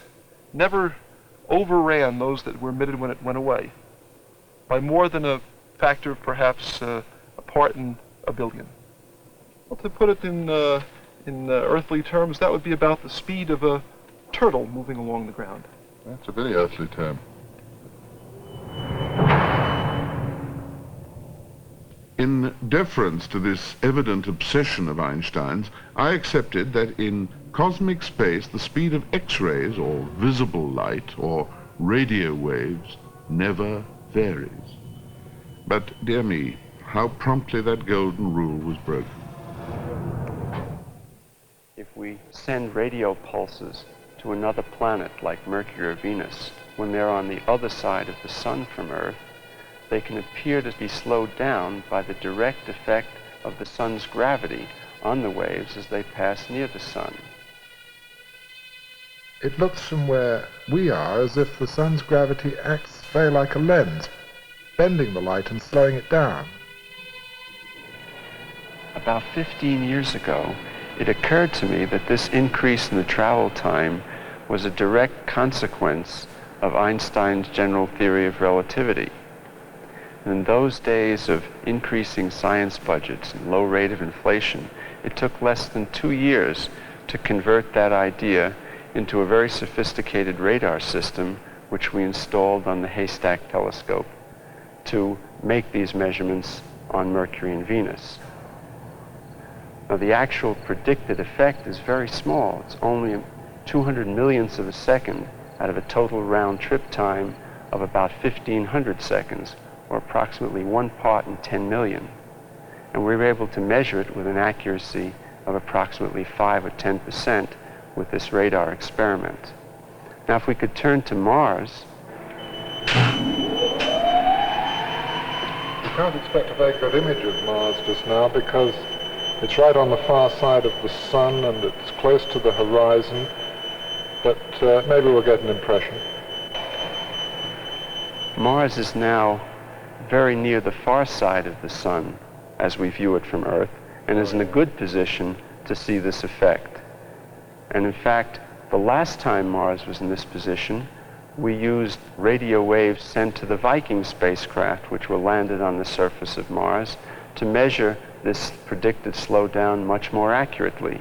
never overran those that were emitted when it went away, by more than a factor of perhaps a part in a billion. Well, to put it in earthly terms, that would be about the speed of a turtle moving along the ground.
That's a very earthly term.
In deference to this evident obsession of Einstein's, I accepted that in cosmic space the speed of X-rays, or visible light, or radio waves, never varies. But, dear me, how promptly that golden rule was broken.
If we send radio pulses to another planet like Mercury or Venus, when they're on the other side of the sun from Earth, they can appear to be slowed down by the direct effect of the sun's gravity on the waves as they pass near the sun.
It looks from where we are as if the sun's gravity acts very like a lens, bending the light and slowing it down.
About 15 years ago, it occurred to me that this increase in the travel time was a direct consequence of Einstein's general theory of relativity. And in those days of increasing science budgets and low rate of inflation, it took less than 2 years to convert that idea into a very sophisticated radar system which we installed on the Haystack telescope to make these measurements on Mercury and Venus. Now, the actual predicted effect is very small. It's only 200 millionths of a second out of a total round trip time of about 1,500 seconds, or approximately 1 part in 10 million. And we were able to measure it with an accuracy of approximately 5 or 10% with this radar experiment. Now, if we could turn to Mars.
You can't expect a very good image of Mars just now because it's right on the far side of the sun and it's close to the horizon, but maybe we'll get an impression.
Mars is now very near the far side of the sun as we view it from Earth, and is in a good position to see this effect. And in fact, the last time Mars was in this position, we used radio waves sent to the Viking spacecraft, which were landed on the surface of Mars, to measure this predicted slowdown much more accurately.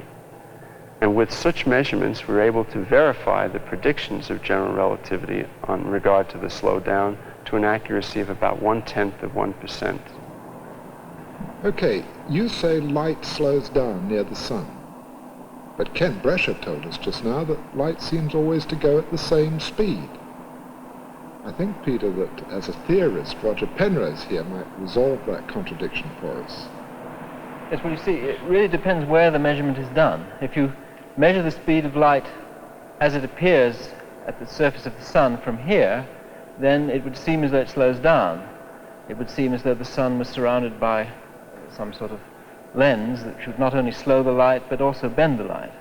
And with such measurements, we were able to verify the predictions of general relativity on regard to the slowdown to an accuracy of about 1/10%.
Okay, you say light slows down near the sun. But Ken Brescher told us just now that light seems always to go at the same speed. I think, Peter, that as a theorist, Roger Penrose here might resolve that contradiction for us.
Yes, well, you see, it really depends where the measurement is done. If you measure the speed of light as it appears at the surface of the sun from here, then it would seem as though it slows down. It would seem as though the sun was surrounded by some sort of lens that should not only slow the light but also bend the light.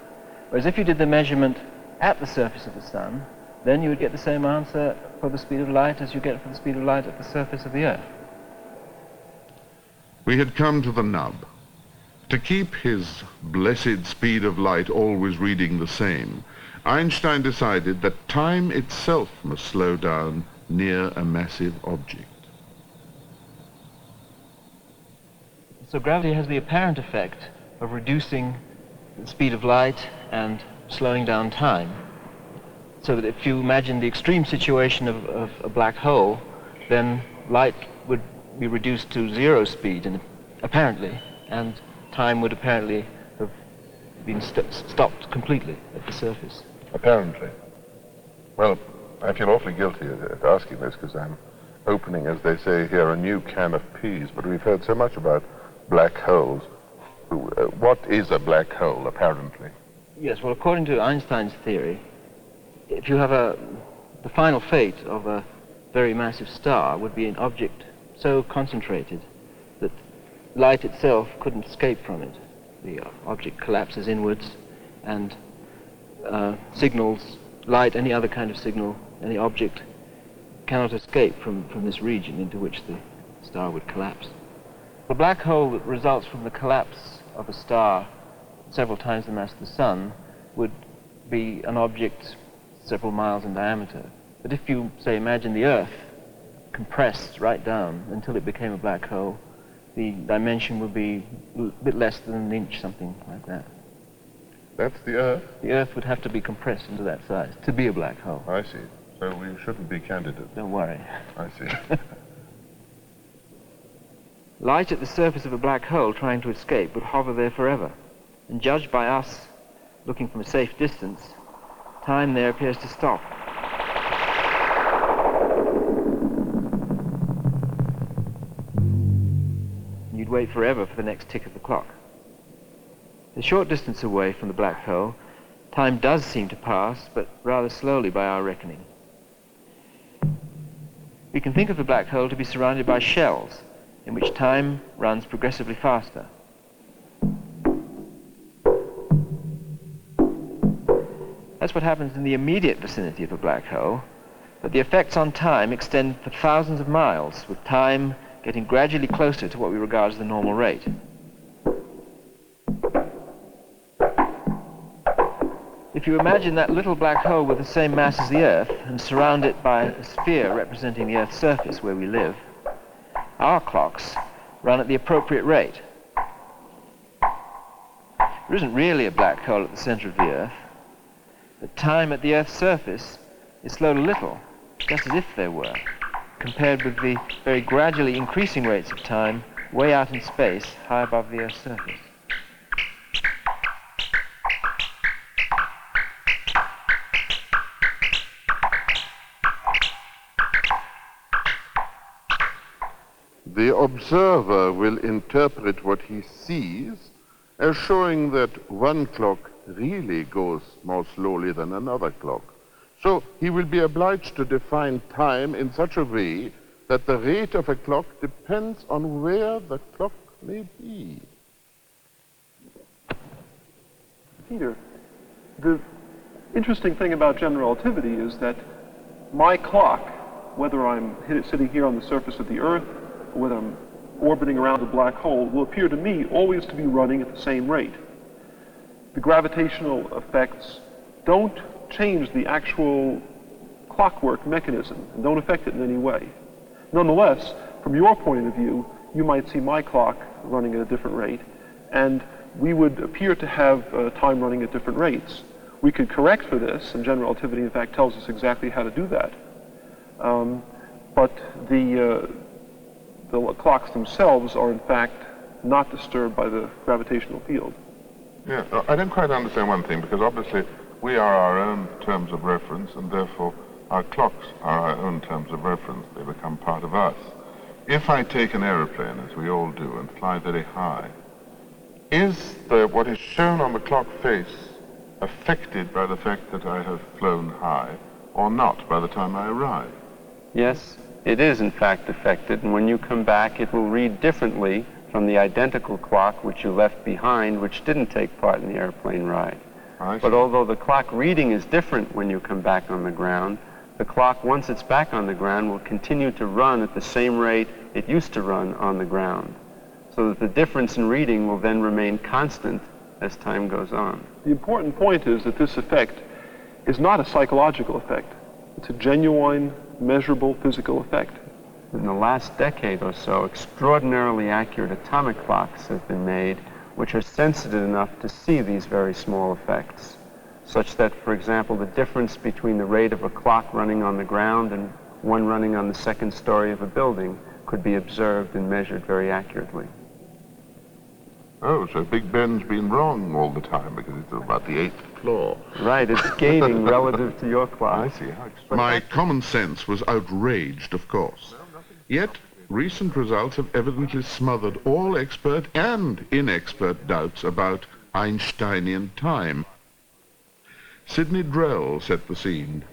Whereas if you did the measurement at the surface of the sun, then you would get the same answer for the speed of light as you get for the speed of light at the surface of the Earth.
We had come to the nub. To keep his blessed speed of light always reading the same, Einstein decided that time itself must slow down near a massive object.
So gravity has the apparent effect of reducing the speed of light and slowing down time. So that if you imagine the extreme situation of a black hole, then light would be reduced to zero speed, apparently, and time would apparently have been stopped completely at the surface.
Apparently. Well, I feel awfully guilty at asking this because I'm opening, as they say here, a new can of peas, but we've heard so much about black holes. What is a black hole, apparently?
Yes, well, according to Einstein's theory, if you have the final fate of a very massive star would be an object so concentrated that light itself couldn't escape from it. The object collapses inwards and signals, light, any other kind of signal, any object cannot escape from this region into which the star would collapse. The black hole that results from the collapse of a star several times the mass of the sun would be an object several miles in diameter. But if you, say, imagine the Earth compressed right down until it became a black hole, the dimension would be a bit less than an inch, something like that.
That's the Earth?
The Earth would have to be compressed into that size to be a black hole.
I see. So we shouldn't be candidates.
Don't worry.
I see.
Light at the surface of a black hole trying to escape would hover there forever. And judged by us, looking from a safe distance, time there appears to stop. You'd wait forever for the next tick of the clock. A short distance away from the black hole, time does seem to pass, but rather slowly by our reckoning. We can think of the black hole to be surrounded by shells, in which time runs progressively faster. That's what happens in the immediate vicinity of a black hole, but the effects on time extend for thousands of miles, with time getting gradually closer to what we regard as the normal rate. If you imagine that little black hole with the same mass as the Earth and surround it by a sphere representing the Earth's surface where we live, our clocks run at the appropriate rate. There isn't really a black hole at the center of the Earth, but time at the Earth's surface is slowed a little, just as if there were, compared with the very gradually increasing rates of time way out in space, high above the Earth's surface.
The observer will interpret what he sees as showing that one clock really goes more slowly than another clock. So he will be obliged to define time in such a way that the rate of a clock depends on where the clock may be.
Peter, the interesting thing about general relativity is that my clock, whether I'm sitting here on the surface of the Earth
whether I'm orbiting around a black hole, will appear to me always to be running at the same rate. The gravitational effects don't change the actual clockwork mechanism and don't affect it in any way. Nonetheless, from your point of view, you might see my clock running at a different rate, and we would appear to have time running at different rates. We could correct for this, and general relativity, in fact, tells us exactly how to do that. But the clocks themselves are, in fact, not disturbed by the gravitational field.
Yeah, I don't quite understand one thing, because obviously we are our own terms of reference, and therefore our clocks are our own terms of reference. They become part of us. If I take an aeroplane, as we all do, and fly very high, is what is shown on the clock face affected by the fact that I have flown high, or not, by the time I arrive?
Yes, it is in fact affected, and when you come back it will read differently from the identical clock which you left behind, which didn't take part in the airplane ride. But although the clock reading is different when you come back on the ground, the clock, once it's back on the ground, will continue to run at the same rate it used to run on the ground, so that the difference in reading will then remain constant as time goes on.
The important point is that this effect is not a psychological effect. It's a genuine, measurable physical effect.
In the last decade or so, extraordinarily accurate atomic clocks have been made which are sensitive enough to see these very small effects, such that, for example, the difference between the rate of a clock running on the ground and one running on the second story of a building could be observed and measured very accurately.
Oh, so Big Ben's been wrong all the time because it's about the 8th floor.
Right, it's gaining relative to your clock.
I see.
My common sense was outraged, of course. Yet, recent results have evidently smothered all expert and inexpert doubts about Einsteinian time. Sidney Drell set the scene.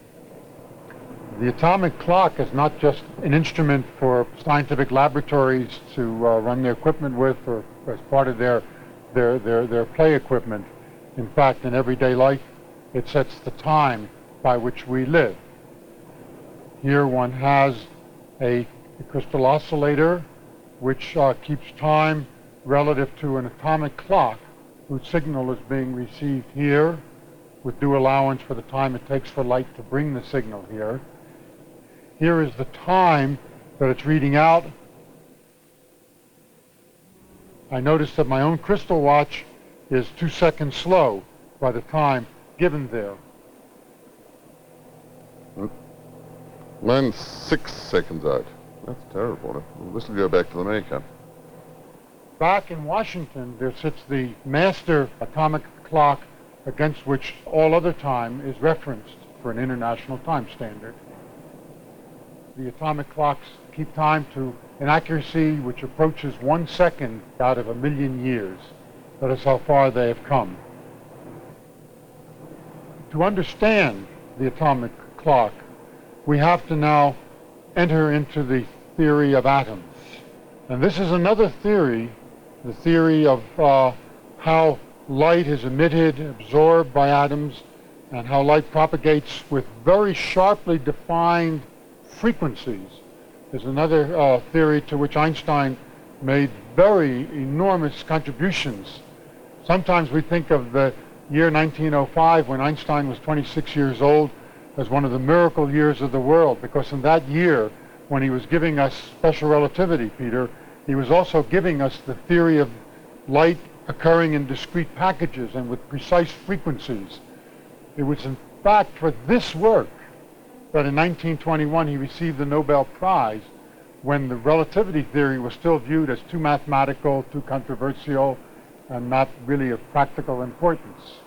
The atomic clock is not just an instrument for scientific laboratories to run their equipment with, or as part of their play equipment. In fact, in everyday life, it sets the time by which we live. Here one has a crystal oscillator which keeps time relative to an atomic clock whose signal is being received here, with due allowance for the time it takes for light to bring the signal here. Here is the time that it's reading out. I notice that my own crystal watch is 2 seconds slow by the time given there.
Mine's 6 seconds out. That's terrible. This will go back to the maker.
Back in Washington, there sits the master atomic clock against which all other time is referenced for an international time standard. The atomic clocks keep time to an accuracy which approaches 1 second out of 1,000,000 years. That is how far they have come. To understand the atomic clock, we have to now enter into the theory of atoms. And this is another theory, the theory of how light is emitted, absorbed by atoms, and how light propagates with very sharply defined frequencies. There's another theory to which Einstein made very enormous contributions. Sometimes we think of the year 1905, when Einstein was 26 years old, as one of the miracle years of the world, because in that year, when he was giving us special relativity, Peter, he was also giving us the theory of light occurring in discrete packages and with precise frequencies. It was in fact for this work that in 1921 he received the Nobel Prize, when the relativity theory was still viewed as too mathematical, too controversial, and not really of practical importance.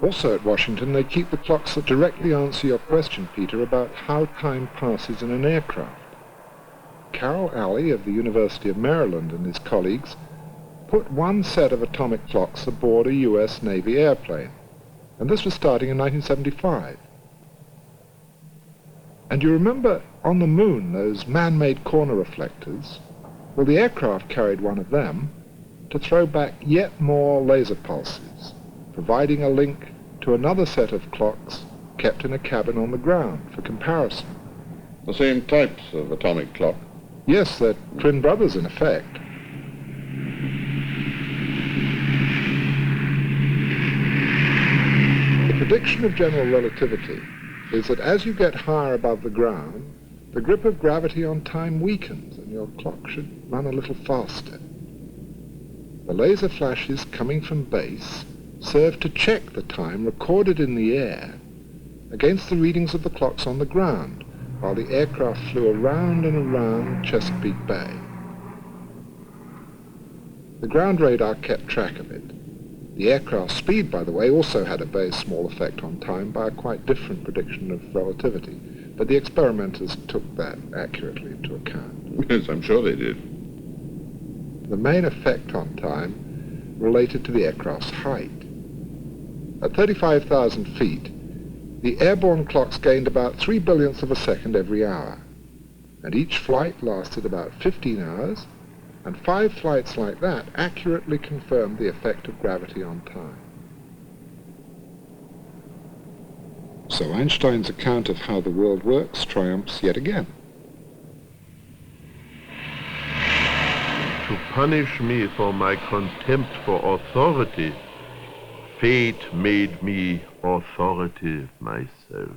Also at Washington, they keep the clocks that directly answer your question, Peter, about how time passes in an aircraft. Carroll Alley of the University of Maryland and his colleagues put one set of atomic clocks aboard a US Navy airplane, and this was starting in 1975. And you remember on the moon those man-made corner reflectors? Well, the aircraft carried one of them to throw back yet more laser pulses, providing a link to another set of clocks kept in a cabin on the ground for comparison.
The same types of atomic clock?
Yes, they're twin brothers in effect. The prediction of general relativity is that as you get higher above the ground, the grip of gravity on time weakens and your clock should run a little faster. The laser flashes coming from base serve to check the time recorded in the air against the readings of the clocks on the ground while the aircraft flew around and around Chesapeake Bay. The ground radar kept track of it. The aircraft's speed, by the way, also had a very small effect on time by a quite different prediction of relativity, but the experimenters took that accurately into account.
Yes, I'm sure they did.
The main effect on time related to the aircraft's height. At 35,000 feet, the airborne clocks gained about 3 billionths of a second every hour, and each flight lasted about 15 hours, and 5 flights like that accurately confirmed the effect of gravity on time. So Einstein's account of how the world works triumphs yet again.
To punish me for my contempt for authority, fate made me authority myself.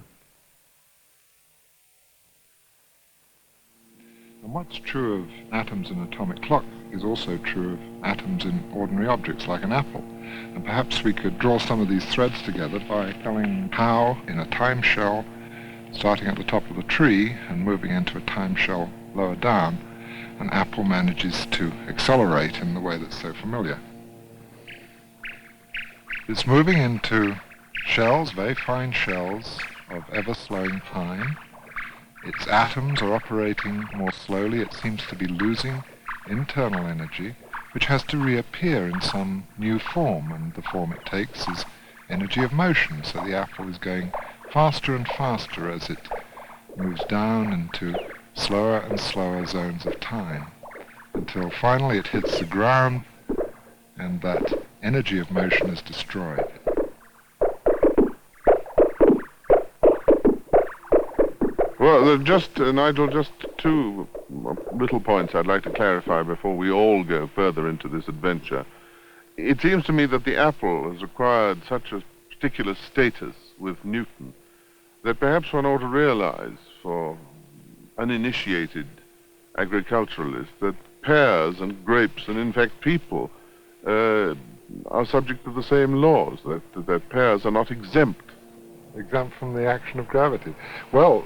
And what's true of atoms in an atomic clock is also true of atoms in ordinary objects like an apple. And perhaps we could draw some of these threads together by telling how, in a time shell, starting at the top of the tree and moving into a time shell lower down, an apple manages to accelerate in the way that's so familiar. It's moving into shells, very fine shells of ever-slowing time. Its atoms are operating more slowly. It seems to be losing internal energy, which has to reappear in some new form, and the form it takes is energy of motion, so the apple is going faster and faster as it moves down into slower and slower zones of time, until finally it hits the ground and that energy of motion is destroyed.
Well, Nigel, just two little points I'd like to clarify before we all go further into this adventure. It seems to me that the apple has acquired such a particular status with Newton that perhaps one ought to realize for uninitiated agriculturalists that pears and grapes and in fact people are subject to the same laws, that pears are not exempt.
Exempt from the action of gravity? Well,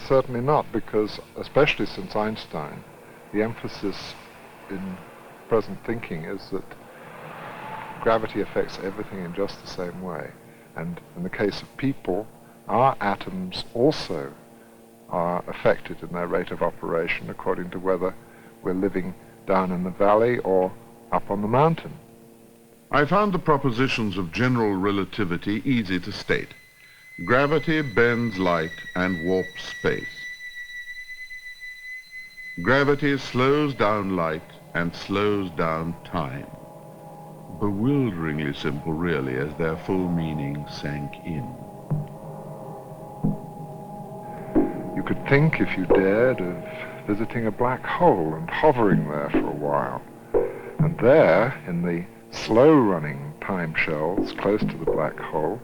certainly not, because especially since Einstein, the emphasis in present thinking is that gravity affects everything in just the same way. And in the case of people, our atoms also are affected in their rate of operation according to whether we're living down in the valley or up on the mountain.
I found the propositions of general relativity easy to state. Gravity bends light and warps space. Gravity slows down light and slows down time. Bewilderingly simple, really, as their full meaning sank in.
You could think, if you dared, of visiting a black hole and hovering there for a while. And there, in the slow-running time shells close to the black hole,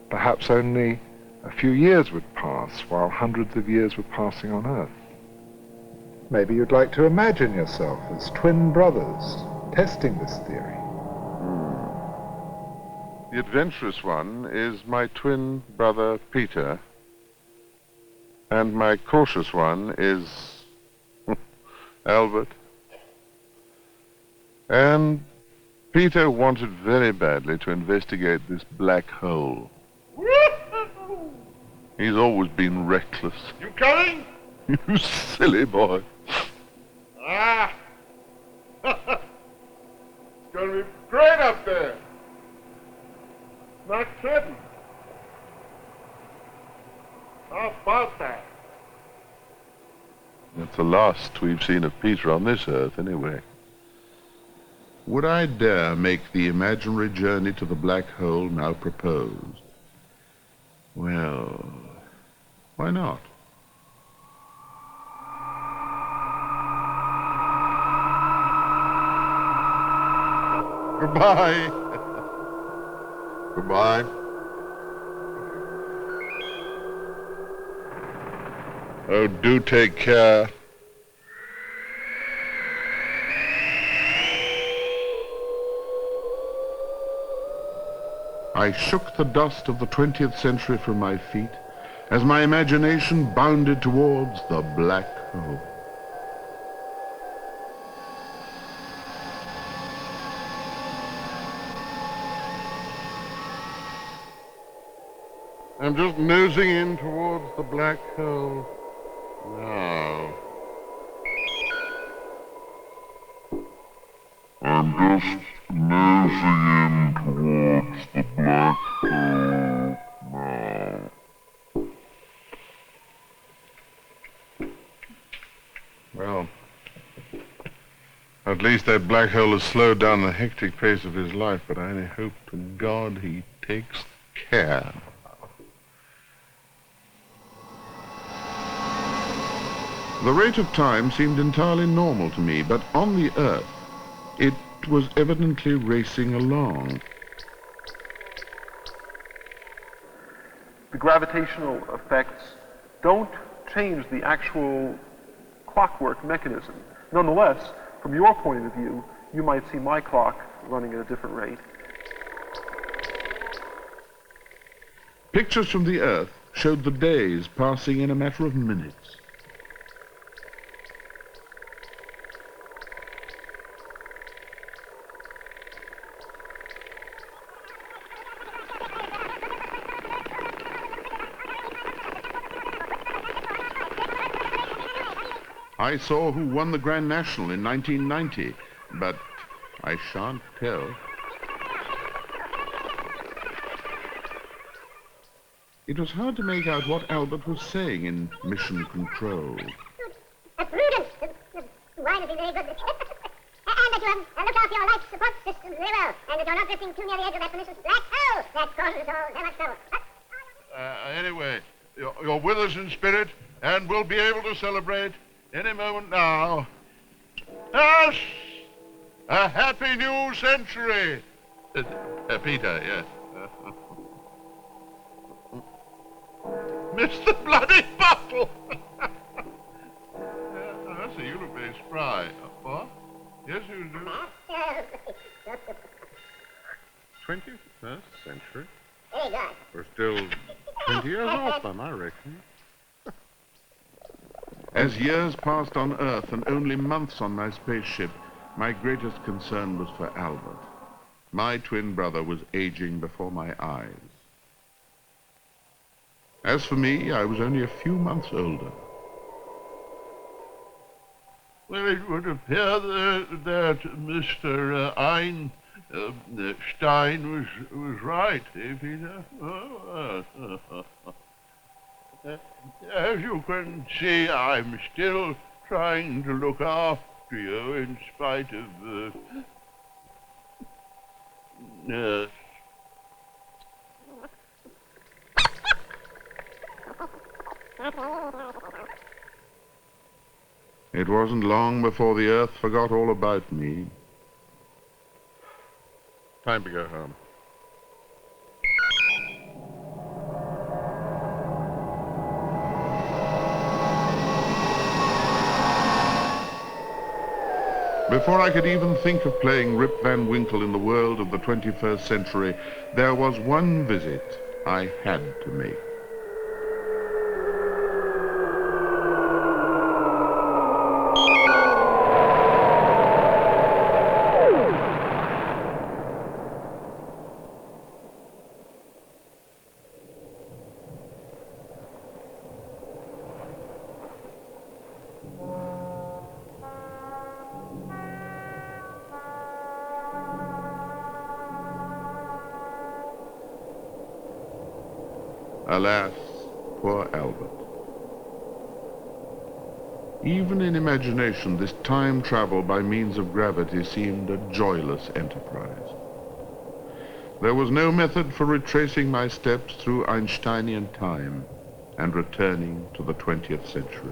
perhaps only a few years would pass while hundreds of years were passing on Earth. Maybe you'd like to imagine yourself as twin brothers testing this theory.
The adventurous one is my twin brother Peter, and my cautious one is Albert. And Peter wanted very badly to investigate this black hole. He's always been reckless.
You coming?
You silly boy.
Ah! It's going to be great up there. Not kidding. How about that?
That's the last we've seen of Peter on this earth, anyway.
Would I dare make the imaginary journey to the black hole now proposed? Well, why not?
Goodbye. Goodbye. Oh, do take care.
I shook the dust of the 20th century from my feet as my imagination bounded towards the black hole.
I'm just nosing in towards the black hole now.
I'm just nosing in towards the black hole now.
Well, at least that black hole has slowed down the hectic pace of his life, but I only hope to God he takes care.
The rate of time seemed entirely normal to me, but on the Earth, it was evidently racing along.
The gravitational effects don't change the actual clockwork mechanism. Nonetheless, from your point of view, you might see my clock running at a different rate.
Pictures from the Earth showed the days passing in a matter of minutes. I saw who won the Grand National in 1990, but I shan't tell. It was hard to make out what Albert was saying in Mission Control.
Prudence! The wine has been very good. And that you have looked after your life support systems very well, and that you're not drifting too near the edge of that pernicious black hole that causes us all so much trouble.
Anyway, you're with us in spirit, and we'll be able to celebrate any moment now. Yes! A happy new century! Peter, yes. Mr. Bloody Bottle! I see, you look very spry. What? Yes, you do. 21st century?
Very good.
We're still 20 years off them, I reckon.
As years passed on Earth and only months on my spaceship, my greatest concern was for Albert. My twin brother was aging before my eyes. As for me, I was only a few months older.
Well, it would appear that Mr. Einstein was right, eh, Peter? As you can see, I'm still trying to look after you in spite of
It wasn't long before the Earth forgot all about me.
Time to go home.
Before I could even think of playing Rip Van Winkle in the world of the 21st century, there was one visit I had to make. Alas, poor Albert. Even in imagination, this time travel by means of gravity seemed a joyless enterprise. There was no method for retracing my steps through Einsteinian time and returning to the 20th century.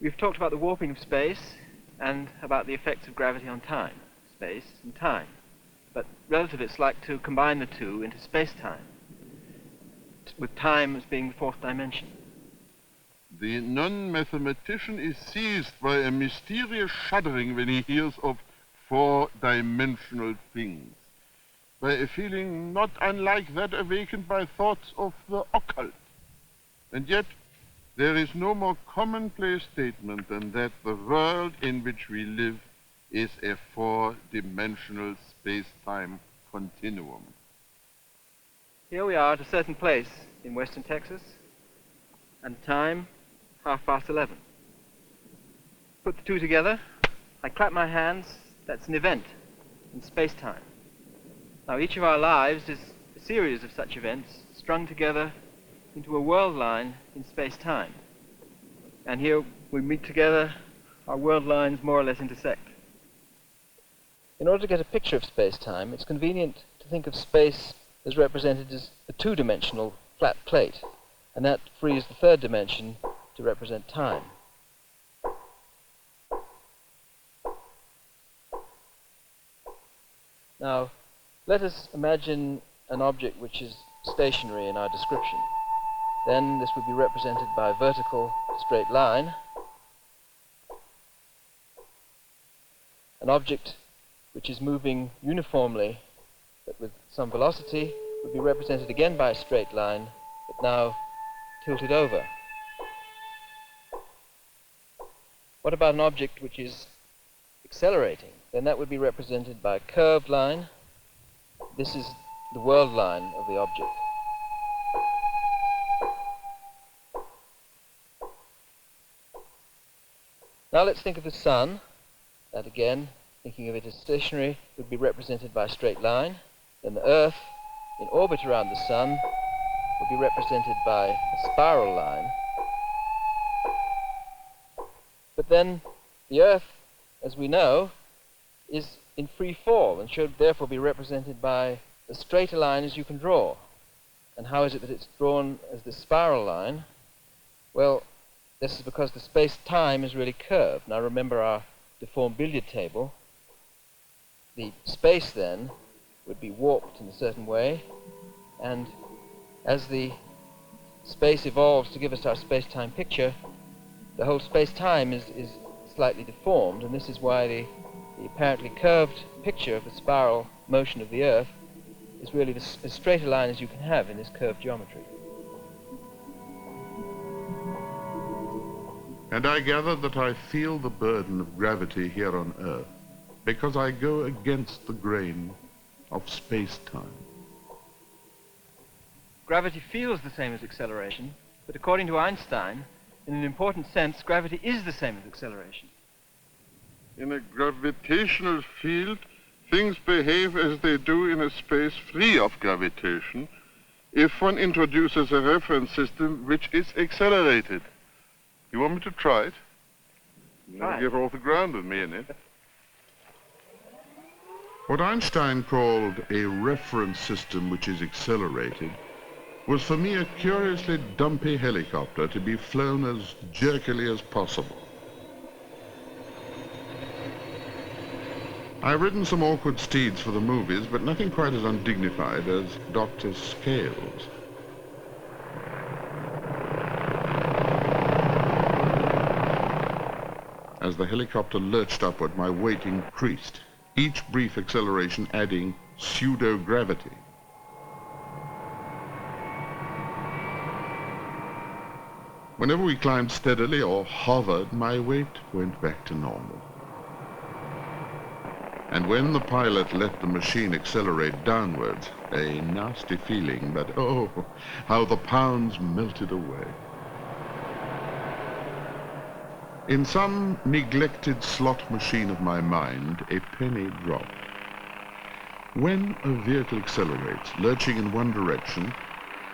We've talked about the warping of space, and about the effects of gravity on time, space and time. But relativists like to combine the two into space-time, with time as being the fourth dimension.
The non-mathematician is seized by a mysterious shuddering when he hears of four-dimensional things, by a feeling not unlike that awakened by thoughts of the occult. And yet, there is no more commonplace statement than that the world in which we live is a four-dimensional space-time continuum.
Here we are at a certain place in western Texas, and time 11:30. Put the two together, I clap my hands, that's an event in space-time. Now each of our lives is a series of such events strung together into a world line in space-time. And here we meet together, our world lines more or less intersect. In order to get a picture of space-time, it's convenient to think of space as represented as a two-dimensional flat plate, and that frees the third dimension to represent time. Now, let us imagine an object which is stationary in our description. Then this would be represented by a vertical straight line. An object which is moving uniformly but with some velocity would be represented again by a straight line, but now tilted over. What about an object which is accelerating? Then that would be represented by a curved line. This is the world line of the object. Now let's think of the sun. That again, thinking of it as stationary, would be represented by a straight line. Then the Earth, in orbit around the sun, would be represented by a spiral line. But then the Earth, as we know, is in free fall and should therefore be represented by as straight a line as you can draw. And how is it that it's drawn as this spiral line? Well, this is because the space-time is really curved. Now remember our deformed billiard table. The space then would be warped in a certain way, and as the space evolves to give us our space-time picture, the whole space-time is slightly deformed, and this is why the apparently curved picture of the spiral motion of the Earth is really as straight a line as you can have in this curved geometry.
And I gather that I feel the burden of gravity here on Earth because I go against the grain of space-time.
Gravity feels the same as acceleration, but according to Einstein, in an important sense, gravity is the same as acceleration.
In a gravitational field, things behave as they do in a space free of gravitation if one introduces a reference system which is accelerated. You want me to try it?
Try it.
Give off the ground with me in it.
What Einstein called a reference system which is accelerated was for me a curiously dumpy helicopter to be flown as jerkily as possible. I've ridden some awkward steeds for the movies, but nothing quite as undignified as Dr. Scales. As the helicopter lurched upward, my weight increased, each brief acceleration adding pseudo-gravity. Whenever we climbed steadily or hovered, my weight went back to normal. And when the pilot let the machine accelerate downwards, a nasty feeling, but oh, how the pounds melted away. In some neglected slot machine of my mind, a penny dropped. When a vehicle accelerates, lurching in one direction,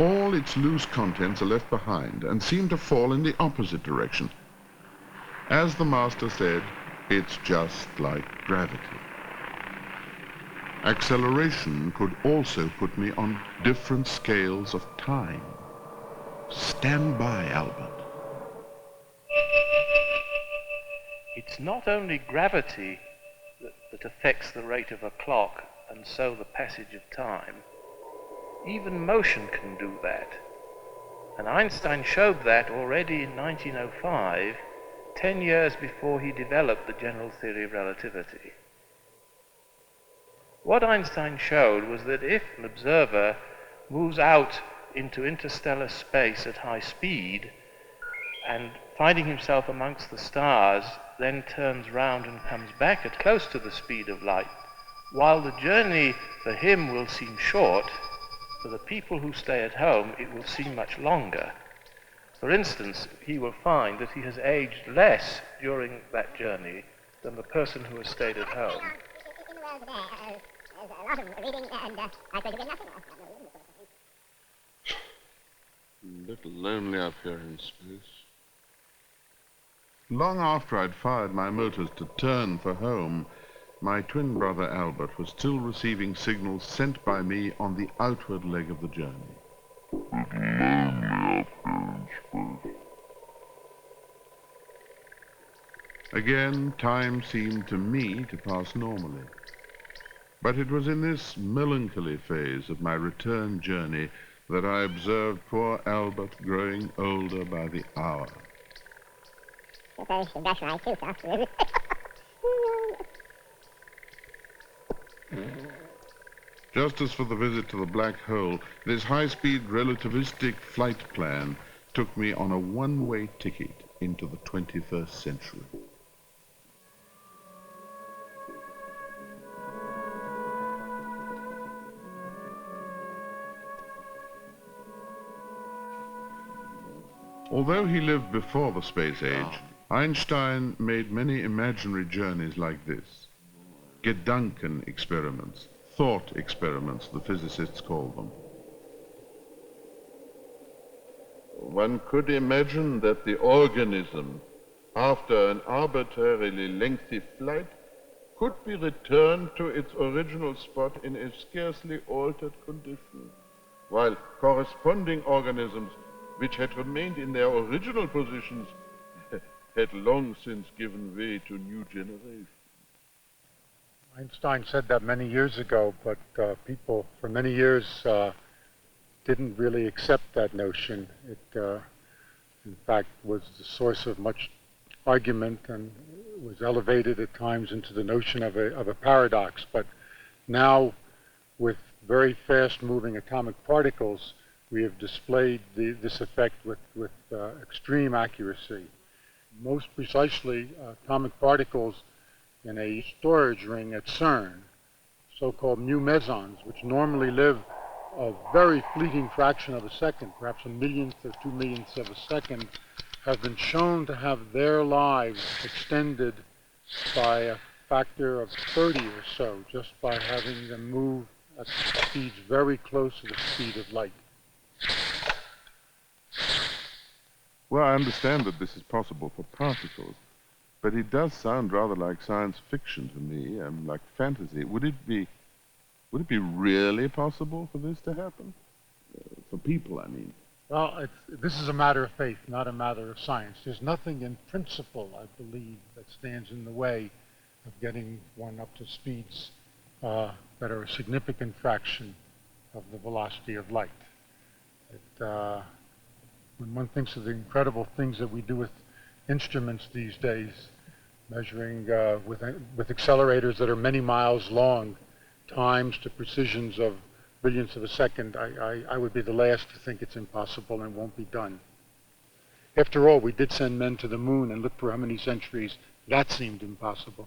all its loose contents are left behind and seem to fall in the opposite direction. As the master said, it's just like gravity. Acceleration could also put me on different scales of time. Stand by, Albert.
it's not only gravity that affects the rate of a clock and so the passage of time. Even motion can do that. And Einstein showed that already in 1905, 10 years before he developed the general theory of relativity. What Einstein showed was that if an observer moves out into interstellar space at high speed and finding himself amongst the stars, then turns round and comes back at close to the speed of light, while the journey for him will seem short, for the people who stay at home it will seem much longer. For instance, he will find that he has aged less during that journey than the person who has stayed at home.
There's a lot of reading, and I suppose you get nothing.
A little lonely up here in space. Long after I'd fired my motors to turn for home, my twin brother Albert was still receiving signals sent by me on the outward leg of the journey. Again, time seemed to me to pass normally. But it was in this melancholy phase of my return journey that I observed poor Albert growing older by the hour.
That's right, too, sir.
Just as for the visit to the black hole, this high-speed relativistic flight plan took me on a one-way ticket into the 21st century. Although he lived before the space age, Einstein made many imaginary journeys like this. Gedanken experiments, thought experiments, the physicists call them.
One could imagine that the organism, after an arbitrarily lengthy flight, could be returned to its original spot in a scarcely altered condition, while corresponding organisms which had remained in their original positions had long since given way to new generations.
Einstein said that many years ago, but people for many years didn't really accept that notion. It, in fact, was the source of much argument and was elevated at times into the notion of a paradox. But now, with very fast-moving atomic particles, we have displayed this effect with extreme accuracy. Most precisely, atomic particles in a storage ring at CERN, so-called mu mesons, which normally live a very fleeting fraction of a second, perhaps a millionth or 2 millionths of a second, have been shown to have their lives extended by a factor of 30 or so, just by having them move at speeds very close to the speed of light.
Well, I understand that this is possible for particles, but it does sound rather like science fiction to me, and like fantasy. Would it be really possible for this to happen? For people, I mean.
Well, this is a matter of faith, not a matter of science. There's nothing in principle, I believe, that stands in the way of getting one up to speeds that are a significant fraction of the velocity of light. When one thinks of the incredible things that we do with instruments these days, measuring with accelerators that are many miles long, times to precisions of billionths of a second, I would be the last to think it's impossible and won't be done. After all, we did send men to the moon, and look for how many centuries that seemed impossible.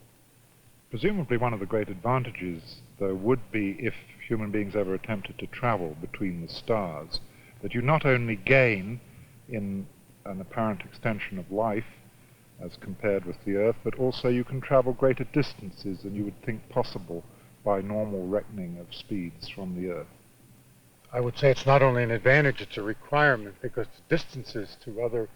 Presumably one of the great advantages, though, would be if human beings ever attempted to travel between the stars, that you not only gain in an apparent extension of life as compared with the Earth, but also you can travel greater distances than you would think possible by normal reckoning of speeds from the Earth.
I would say it's not only an advantage, it's a requirement, because the distances to other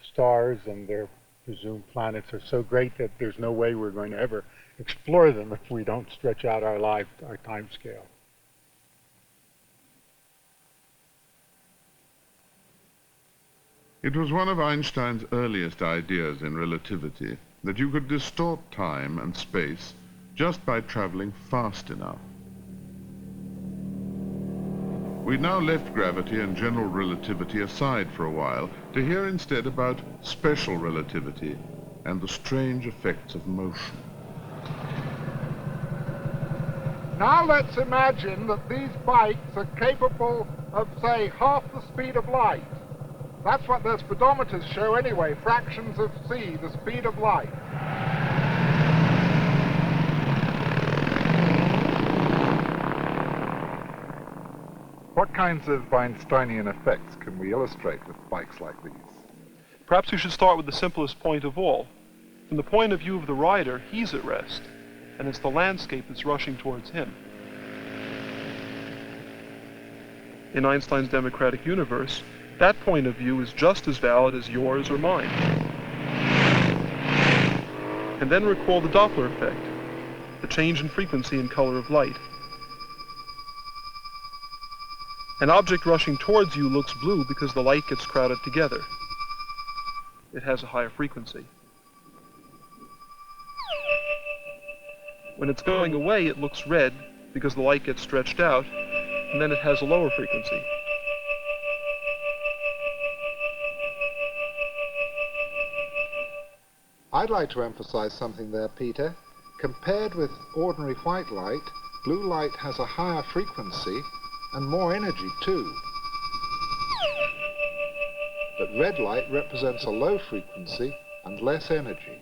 stars and their presumed planets are so great that there's no way we're going to ever explore them if we don't stretch out our time scale.
It was one of Einstein's earliest ideas in relativity that you could distort time and space just by traveling fast enough. We now left gravity and general relativity aside for a while to hear instead about special relativity and the strange effects of motion.
Now let's imagine that these bikes are capable of, say, half the speed of light. That's what their speedometers show anyway, fractions of c, the speed of light.
What kinds of Einsteinian effects can we illustrate with bikes like these?
Perhaps we should start with the simplest point of all. From the point of view of the rider, he's at rest, and it's the landscape that's rushing towards him. In Einstein's democratic universe, that point of view is just as valid as yours or mine. And then recall the Doppler effect, the change in frequency and color of light. An object rushing towards you looks blue because the light gets crowded together. It has a higher frequency. When it's going away, it looks red because the light gets stretched out, and then it has a lower frequency.
I'd like to emphasize something there, Peter. Compared with ordinary white light, blue light has a higher frequency and more energy too. But red light represents a low frequency and less energy.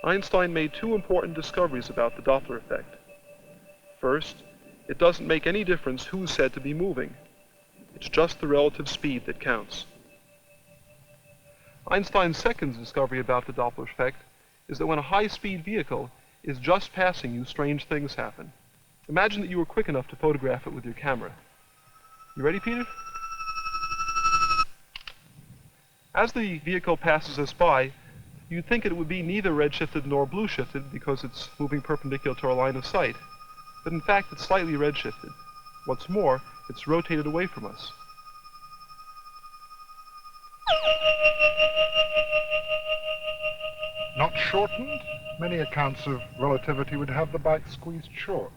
Einstein made two important discoveries about the Doppler effect. First, it doesn't make any difference who's said to be moving. It's just the relative speed that counts. Einstein's second discovery about the Doppler effect is that when a high-speed vehicle is just passing you, strange things happen. Imagine that you were quick enough to photograph it with your camera. You ready, Peter? As the vehicle passes us by, you'd think it would be neither redshifted nor blue-shifted because it's moving perpendicular to our line of sight. But in fact, it's slightly redshifted. What's more, it's rotated away from us.
Not shortened? Many accounts of relativity would have the bike squeezed short.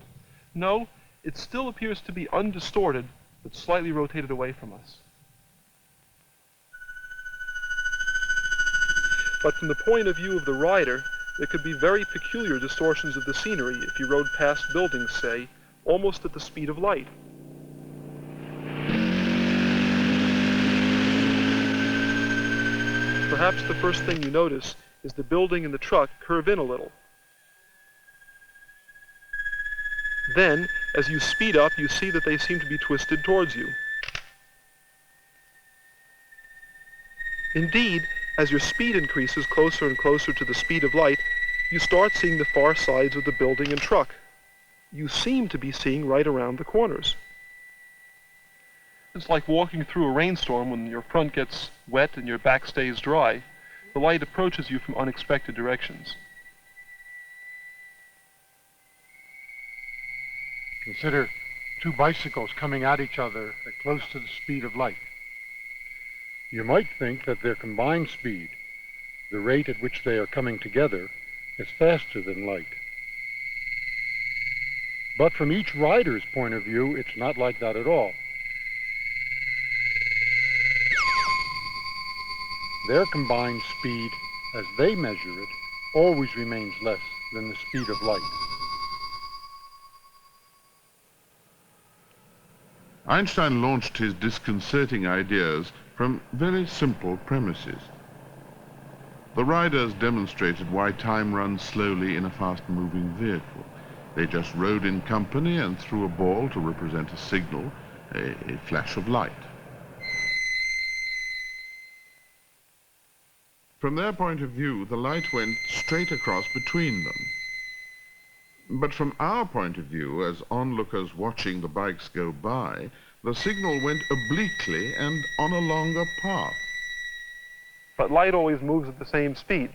No, it still appears to be undistorted, but slightly rotated away from us. But from the point of view of the rider, there could be very peculiar distortions of the scenery if you rode past buildings, say, almost at the speed of light. Perhaps the first thing you notice is the building and the truck curve in a little. Then, as you speed up, you see that they seem to be twisted towards you. Indeed, as your speed increases closer and closer to the speed of light, you start seeing the far sides of the building and truck. You seem to be seeing right around the corners. It's like walking through a rainstorm when your front gets wet and your back stays dry. The light approaches you from unexpected directions.
Consider two bicycles coming at each other at close to the speed of light. You might think that their combined speed, the rate at which they are coming together, is faster than light. But from each rider's point of view, it's not like that at all. Their combined speed, as they measure it, always remains less than the speed of light.
Einstein launched his disconcerting ideas from very simple premises. The riders demonstrated why time runs slowly in a fast-moving vehicle. They just rode in company and threw a ball to represent a signal, a flash of light. From their point of view, the light went straight across between them. But from our point of view, as onlookers watching the bikes go by, the signal went obliquely and on a longer path.
But light always moves at the same speed,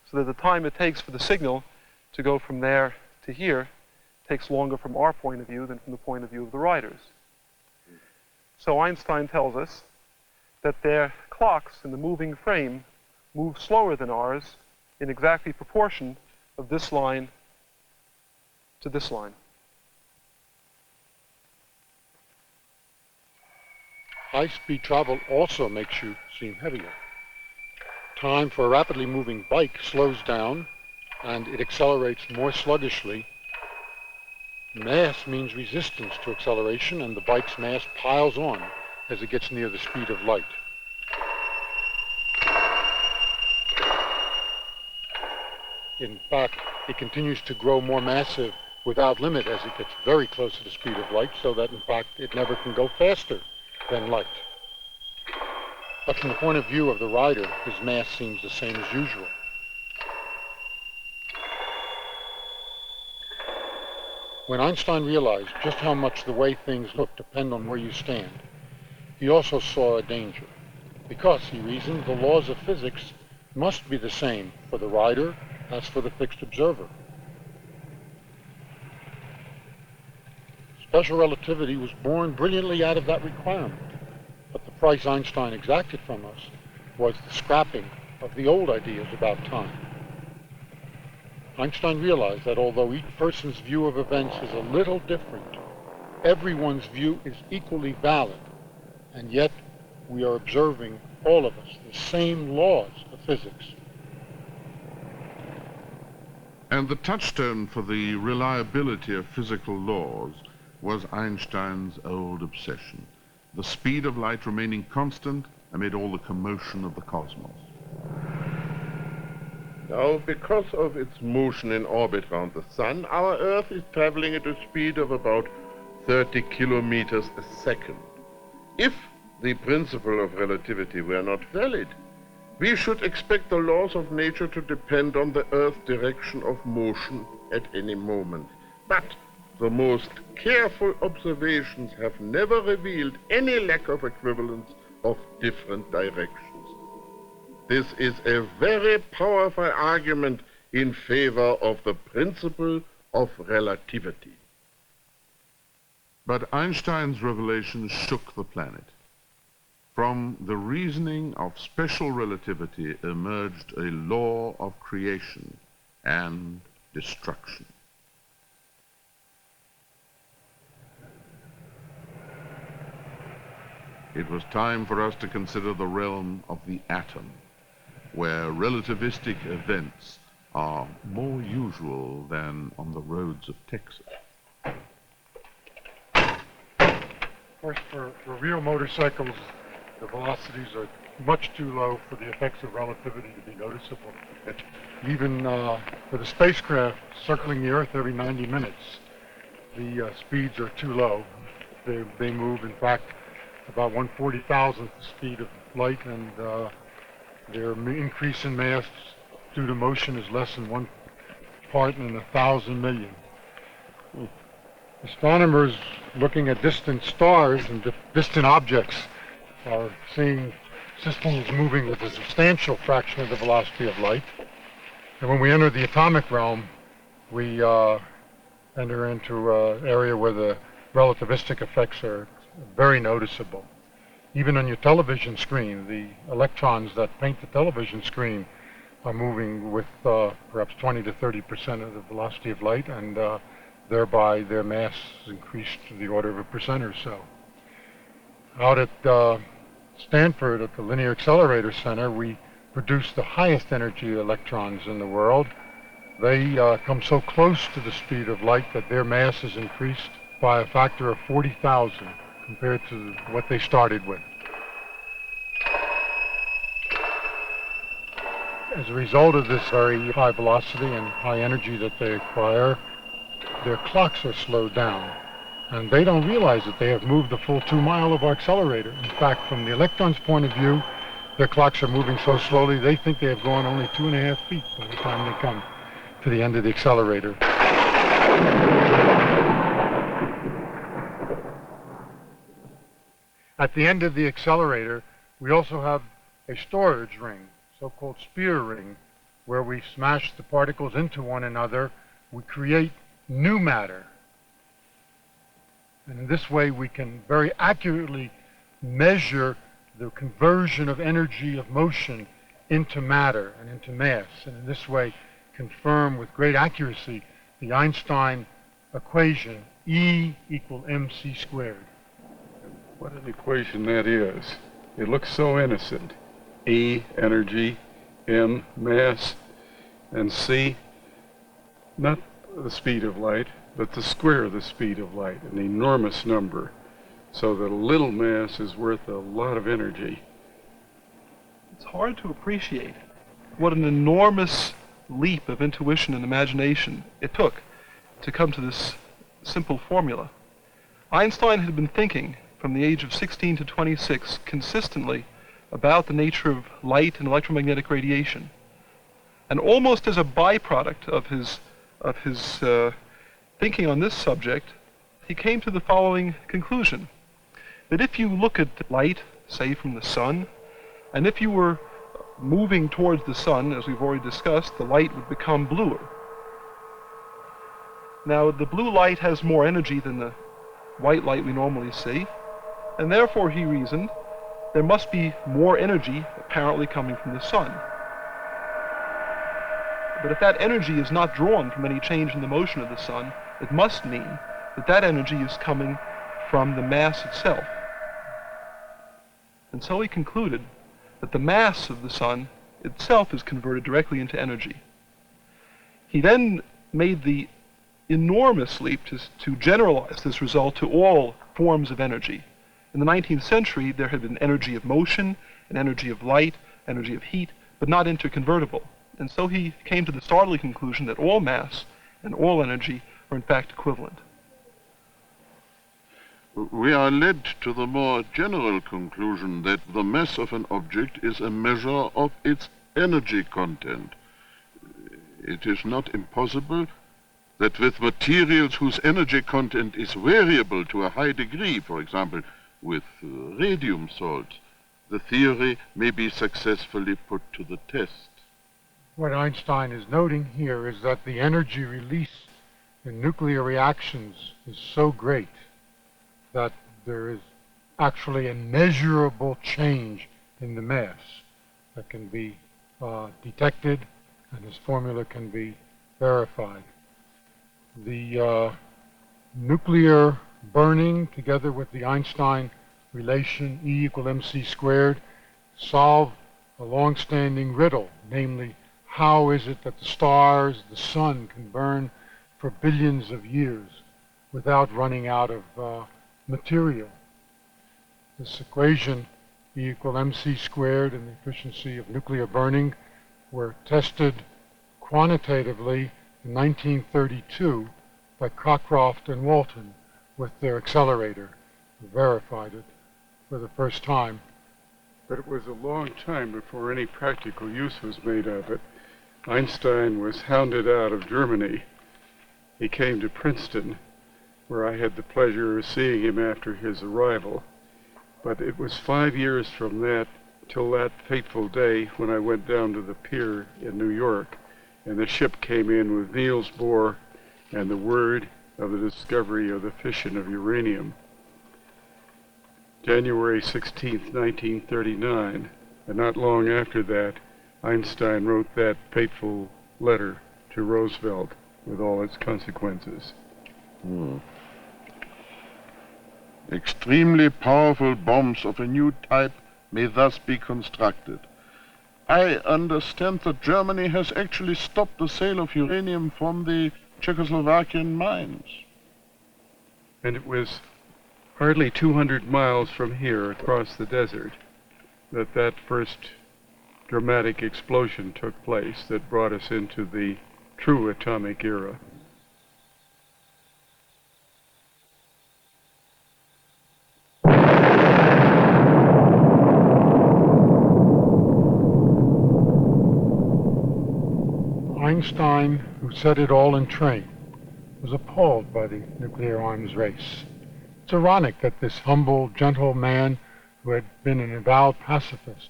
so that the time it takes for the signal to go from there to here takes longer from our point of view than from the point of view of the riders. So Einstein tells us that their clocks in the moving frame move slower than ours in exactly proportion of this line to this line.
High-speed travel also makes you seem heavier. Time for a rapidly moving bike slows down and it accelerates more sluggishly. Mass means resistance to acceleration, and the bike's mass piles on as it gets near the speed of light. In fact, it continues to grow more massive without limit as it gets very close to the speed of light, so that in fact it never can go faster than light. But from the point of view of the rider, his mass seems the same as usual. When Einstein realized just how much the way things look depend on where you stand, he also saw a danger. Because, he reasoned, the laws of physics must be the same for the rider as for the fixed observer. Special relativity was born brilliantly out of that requirement, but the price Einstein exacted from us was the scrapping of the old ideas about time. Einstein realized that although each person's view of events is a little different, everyone's view is equally valid, and yet we are observing, all of us, the same laws of physics.
And the touchstone for the reliability of physical laws was Einstein's old obsession, the speed of light remaining constant amid all the commotion of the cosmos.
Now, because of its motion in orbit around the Sun, our Earth is traveling at a speed of about 30 kilometers a second. If the principle of relativity were not valid, we should expect the laws of nature to depend on the Earth's direction of motion at any moment. But the most careful observations have never revealed any lack of equivalence of different directions. This is a very powerful argument in favor of the principle of relativity.
But Einstein's revelation shook the planet. From the reasoning of special relativity emerged a law of creation and destruction. It was time for us to consider the realm of the atom, where relativistic events are more usual than on the roads of Texas.
Of course, for real motorcycles, the velocities are much too low for the effects of relativity to be noticeable. Even for the spacecraft circling the Earth every 90 minutes, the speeds are too low. They move, in fact, about 1/40,000th the speed of light, and their increase in mass due to motion is less than 1 part in 1,000 million. Astronomers looking at distant stars and distant objects are seeing systems moving with a substantial fraction of the velocity of light. And when we enter the atomic realm, we enter into an area where the relativistic effects are very noticeable. Even on your television screen, the electrons that paint the television screen are moving with perhaps 20 to 30% of the velocity of light, and thereby their mass is increased to the order of 1% or so. Out at Stanford, at the Linear Accelerator Center, we produce the highest energy electrons in the world. They come so close to the speed of light that their mass is increased by a factor of 40,000 compared to what they started with. As a result of this very high velocity and high energy that they acquire, their clocks are slowed down. And they don't realize that they have moved the full 2 miles of our accelerator. In fact, from the electrons' point of view, their clocks are moving so slowly, they think they have gone only 2.5 feet by the time they come to the end of the accelerator. At the end of the accelerator, we also have a storage ring, so-called spear ring, where we smash the particles into one another. We create new matter. And in this way, we can very accurately measure the conversion of energy of motion into matter and into mass, and in this way confirm with great accuracy the Einstein equation E equal mc squared.
What an equation that is. It looks so innocent. E, energy, M, mass, and C, not the speed of light, but the square of the speed of light, an enormous number, so that a little mass is worth a lot of energy.
It's hard to appreciate what an enormous leap of intuition and imagination it took to come to this simple formula. Einstein had been thinking from the age of 16 to 26 consistently about the nature of light and electromagnetic radiation. And almost as a byproduct of his thinking on this subject, he came to the following conclusion, that if you look at light, say from the sun, and if you were moving towards the sun, as we've already discussed, the light would become bluer. Now, the blue light has more energy than the white light we normally see, and therefore, he reasoned, there must be more energy apparently coming from the sun. But if that energy is not drawn from any change in the motion of the sun, it must mean that that energy is coming from the mass itself. And so he concluded that the mass of the sun itself is converted directly into energy. He then made the enormous leap to generalize this result to all forms of energy. In the 19th century, there had been energy of motion, and energy of light, energy of heat, but not interconvertible. And so he came to the startling conclusion that all mass and all energy are in fact equivalent.
We are led to the more general conclusion that the mass of an object is a measure of its energy content. It is not impossible that with materials whose energy content is variable to a high degree, for example, with radium salts, the theory may be successfully put to the test.
What Einstein is noting here is that the energy release in nuclear reactions is so great that there is actually a measurable change in the mass that can be detected, and his formula can be verified. The nuclear burning, together with the Einstein relation E equal mc squared, solve a long-standing riddle, namely, how is it that the stars, the sun, can burn for billions of years without running out of material? This equation, E equal mc squared, and the efficiency of nuclear burning were tested quantitatively in 1932 by Cockcroft and Walton with their accelerator, who verified it for the first time.
But it was a long time before any practical use was made of it. Einstein was hounded out of Germany. He came to Princeton, where I had the pleasure of seeing him after his arrival. But it was 5 years from that till that fateful day when I went down to the pier in New York, and the ship came in with Niels Bohr and the word of the discovery of the fission of uranium. January 16th, 1939, and not long after that, Einstein wrote that fateful letter to Roosevelt with all its consequences.
Extremely powerful bombs of a new type may thus be constructed. I understand that Germany has actually stopped the sale of uranium from the Czechoslovakian mines.
And it was hardly 200 miles from here across the desert that first dramatic explosion took place that brought us into the true atomic era.
Einstein, who set it all in train, was appalled by the nuclear arms race. It's ironic that this humble, gentle man who had been an avowed pacifist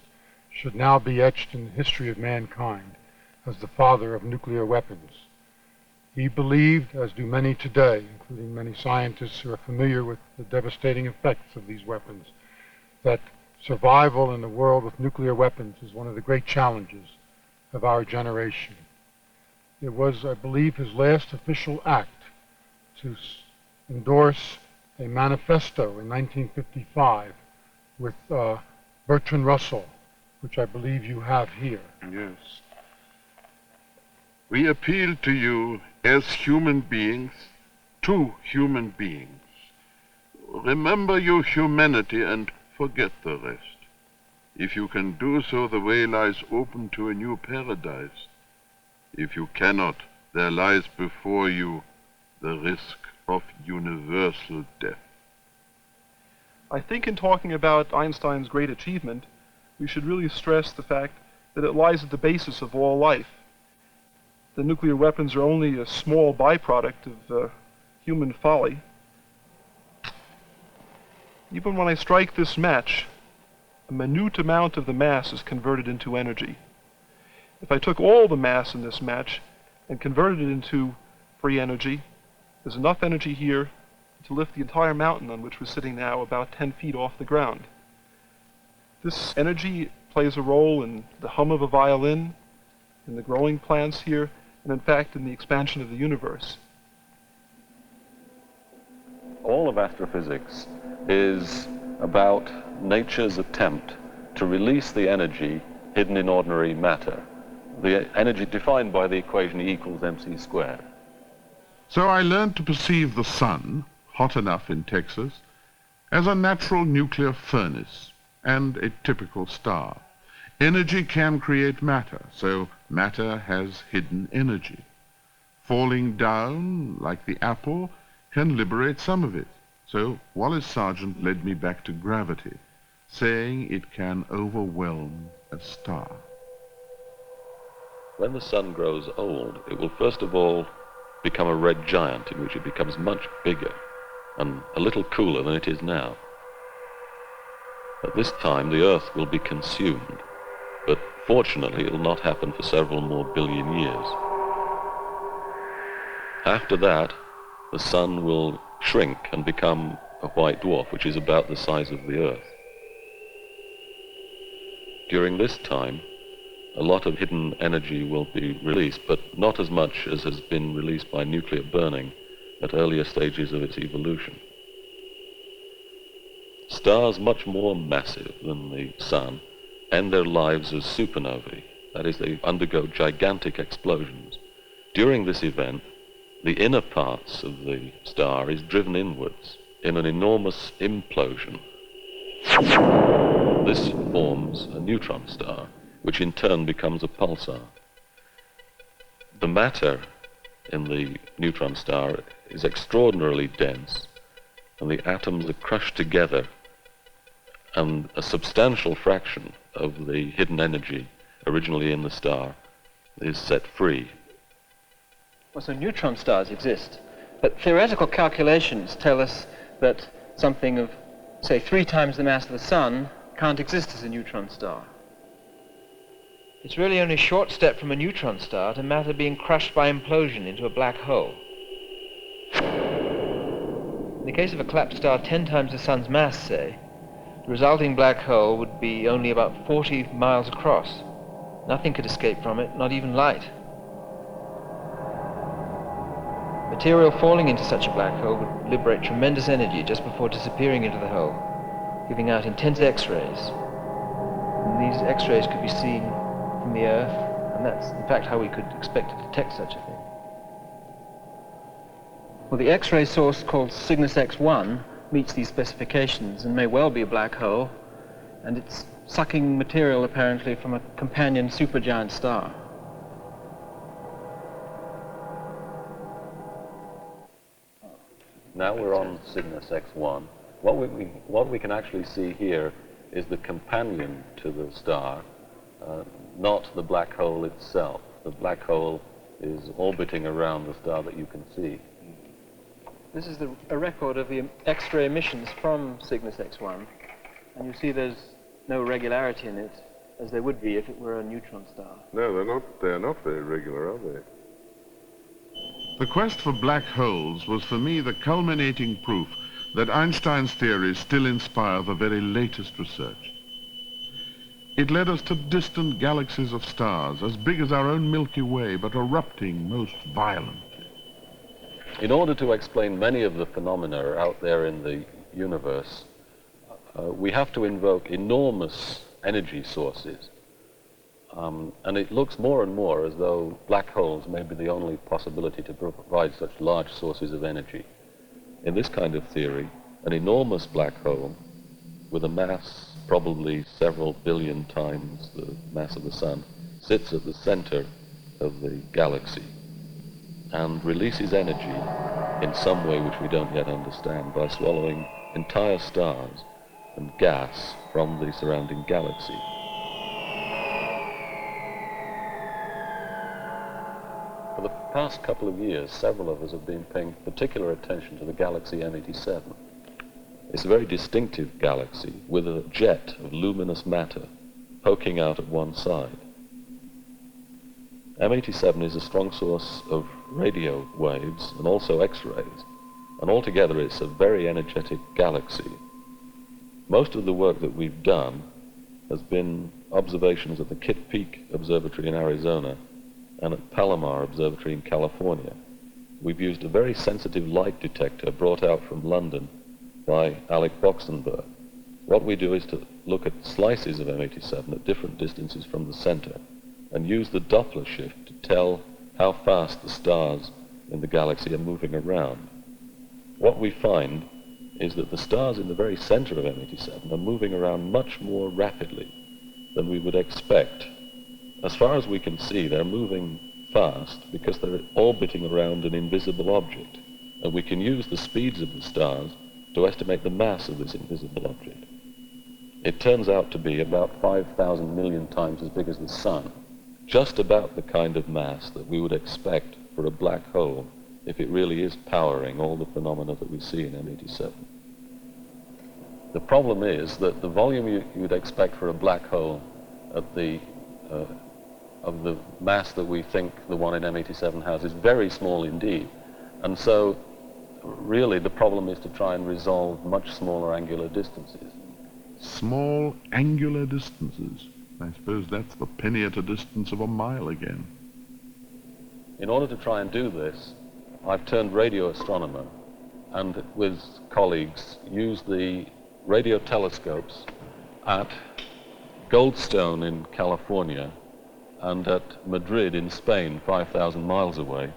should now be etched in the history of mankind as the father of nuclear weapons. He believed, as do many today, including many scientists who are familiar with the devastating effects of these weapons, that survival in a world with nuclear weapons is one of the great challenges of our generation. It was, I believe, his last official act to endorse a manifesto in 1955 with Bertrand Russell, which I believe you have here.
Yes. We appeal to you as human beings, to human beings. Remember your humanity and forget the rest. If you can do so, the way lies open to a new paradise. If you cannot, there lies before you the risk of universal death.
I think in talking about Einstein's great achievement, we should really stress the fact that it lies at the basis of all life. The nuclear weapons are only a small byproduct of human folly. Even when I strike this match, a minute amount of the mass is converted into energy. If I took all the mass in this match and converted it into free energy, there's enough energy here to lift the entire mountain on which we're sitting now about 10 feet off the ground. This energy plays a role in the hum of a violin, in the growing plants here, and in fact in the expansion of the universe.
All of astrophysics is about nature's attempt to release the energy hidden in ordinary matter, the energy defined by the equation E equals mc squared.
So I learned to perceive the sun, hot enough in Texas, as a natural nuclear furnace and a typical star. Energy can create matter, so matter has hidden energy. Falling down, like the apple, can liberate some of it. So Wallace Sargent led me back to gravity, saying it can overwhelm a star.
When the sun grows old, it will first of all become a red giant in which it becomes much bigger and a little cooler than it is now. At this time, the Earth will be consumed, but fortunately it will not happen for several more billion years. After that, the sun will shrink and become a white dwarf, which is about the size of the Earth. During this time, a lot of hidden energy will be released, but not as much as has been released by nuclear burning at earlier stages of its evolution. Stars much more massive than the sun end their lives as supernovae. That is, they undergo gigantic explosions. During this event, the inner parts of the star is driven inwards in an enormous implosion. This forms a neutron star, which in turn becomes a pulsar. The matter in the neutron star is extraordinarily dense, and the atoms are crushed together, and a substantial fraction of the hidden energy originally in the star is set free.
Well, so neutron stars exist, but theoretical calculations tell us that something of, say, 3 times the mass of the sun can't exist as a neutron star. It's really only a short step from a neutron star to matter being crushed by implosion into a black hole. In the case of a collapsed star 10 times the sun's mass, say, the resulting black hole would be only about 40 miles across. Nothing could escape from it, not even light. Material falling into such a black hole would liberate tremendous energy just before disappearing into the hole, giving out intense X-rays. And these X-rays could be seen from the Earth, and that's in fact how we could expect to detect such a thing. Well, the X-ray source called Cygnus X1 meets these specifications and may well be a black hole, and it's sucking material apparently from a companion supergiant star.
Now we're on Cygnus X1. What we can actually see here is the companion to the star, not the black hole itself. The black hole is orbiting around the star that you can see.
This is a record of the X-ray emissions from Cygnus X1, and you see there's no regularity in it, as there would be if it were a neutron star.
No, they're not very regular, are they?
The quest for black holes was for me the culminating proof that Einstein's theories still inspire the very latest research. It led us to distant galaxies of stars, as big as our own Milky Way, but erupting most violently.
In order to explain many of the phenomena out there in the universe, we have to invoke enormous energy sources. And it looks more and more as though black holes may be the only possibility to provide such large sources of energy. In this kind of theory, an enormous black hole with a mass probably several billion times the mass of the Sun sits at the center of the galaxy and releases energy in some way which we don't yet understand by swallowing entire stars and gas from the surrounding galaxy. For the past couple of years, several of us have been paying particular attention to the galaxy M87. It's a very distinctive galaxy with a jet of luminous matter poking out at one side. M87 is a strong source of radio waves and also X-rays, and altogether it's a very energetic galaxy. Most of the work that we've done has been observations at the Kitt Peak Observatory in Arizona and at Palomar Observatory in California. We've used a very sensitive light detector brought out from London by Alec Boxenberg. What we do is to look at slices of M87 at different distances from the center and use the Doppler shift to tell how fast the stars in the galaxy are moving around. What we find is that the stars in the very center of M87 are moving around much more rapidly than we would expect. As far as we can see, they're moving fast because they're orbiting around an invisible object, and we can use the speeds of the stars to estimate the mass of this invisible object. It turns out to be about 5,000 million times as big as the Sun, just about the kind of mass that we would expect for a black hole if it really is powering all the phenomena that we see in M87. The problem is that the volume you'd expect for a black hole at the of the mass that we think the one in M87 has is very small indeed, and so really the problem is to try and resolve much smaller angular distances.
Small angular distances. I suppose that's the penny at a distance of a mile again.
In order to try and do this, I've turned radio astronomer and with colleagues used the radio telescopes at Goldstone in California and at Madrid in Spain, 5,000 miles away.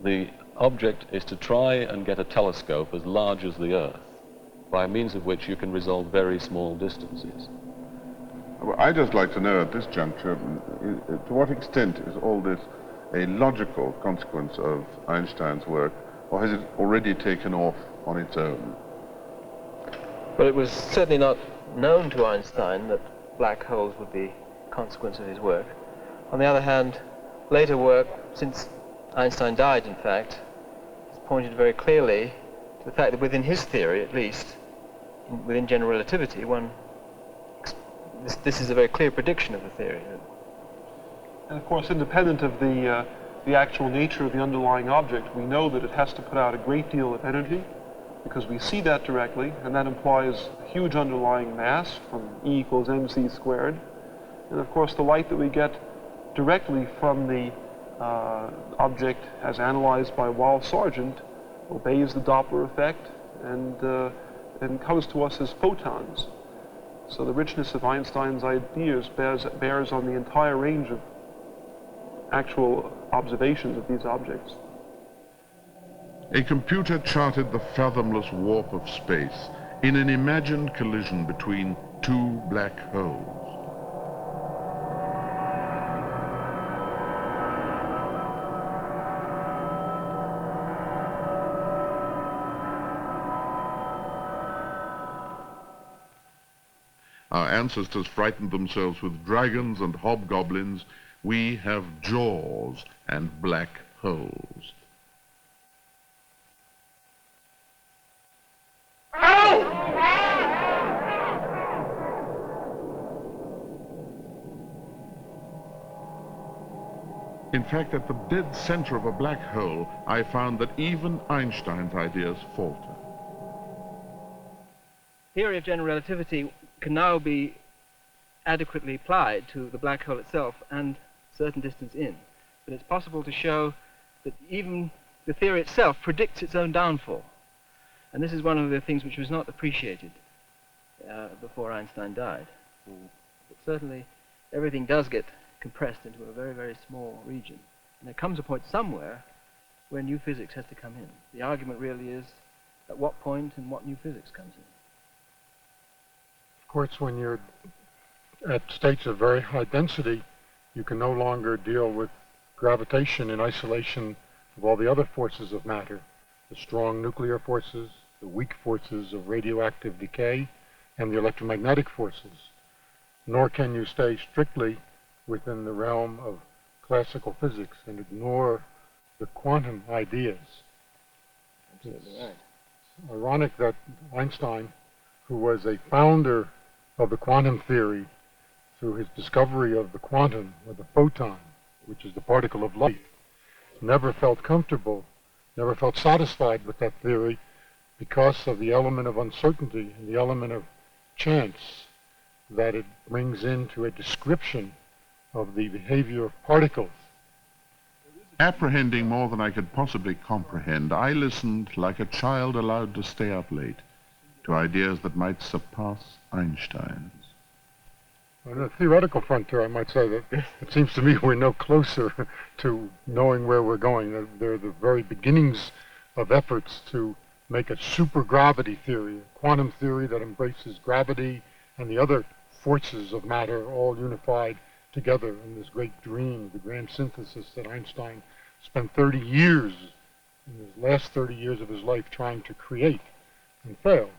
The object is to try and get a telescope as large as the Earth, by means of which you can resolve very small distances.
Well, I'd just like to know at this juncture, to what extent is all this a logical consequence of Einstein's work, or has it already taken off on its own?
Well, it was certainly not known to Einstein that black holes would be a consequence of his work. On the other hand, later work, since Einstein died, in fact, has pointed very clearly to the fact that within his theory, at least, within general relativity, this is a very clear prediction of the theory.
And of course, independent of the actual nature of the underlying object, we know that it has to put out a great deal of energy, because we see that directly, and that implies a huge underlying mass from E equals mc squared. And of course, the light that we get directly from the object as analyzed by Wallace Sargent obeys the Doppler effect and comes to us as photons. So the richness of Einstein's ideas bears on the entire range of actual observations of these objects.
A computer charted the fathomless warp of space in an imagined collision between two black holes. Our ancestors frightened themselves with dragons and hobgoblins. We have jaws and black holes. In fact, at the dead center of a black hole, I found that even Einstein's ideas falter.
Theory of general relativity can now be adequately applied to the black hole itself and a certain distance in. But it's possible to show that even the theory itself predicts its own downfall. And this is one of the things which was not appreciated before Einstein died. But certainly everything does get compressed into a very, very small region. And there comes a point somewhere where new physics has to come in. The argument really is at what point and what new physics comes in.
Of course, when you're at states of very high density, you can no longer deal with gravitation in isolation of all the other forces of matter, the strong nuclear forces, the weak forces of radioactive decay, and the electromagnetic forces. Nor can you stay strictly within the realm of classical physics and ignore the quantum ideas.
Absolutely right.
It's ironic that Einstein, who was a founder of the quantum theory through his discovery of the quantum, or the photon, which is the particle of light, never felt comfortable, never felt satisfied with that theory because of the element of uncertainty and the element of chance that it brings into a description of the behavior of particles.
Apprehending more than I could possibly comprehend, I listened like a child allowed to stay up late to ideas that might surpass Einstein's.
On a theoretical frontier, I might say that it seems to me we're no closer to knowing where we're going. They're the very beginnings of efforts to make a supergravity theory, a quantum theory that embraces gravity and the other forces of matter all unified together in this great dream, the grand synthesis that Einstein spent 30 years, in his last 30 years of his life, trying to create and failed.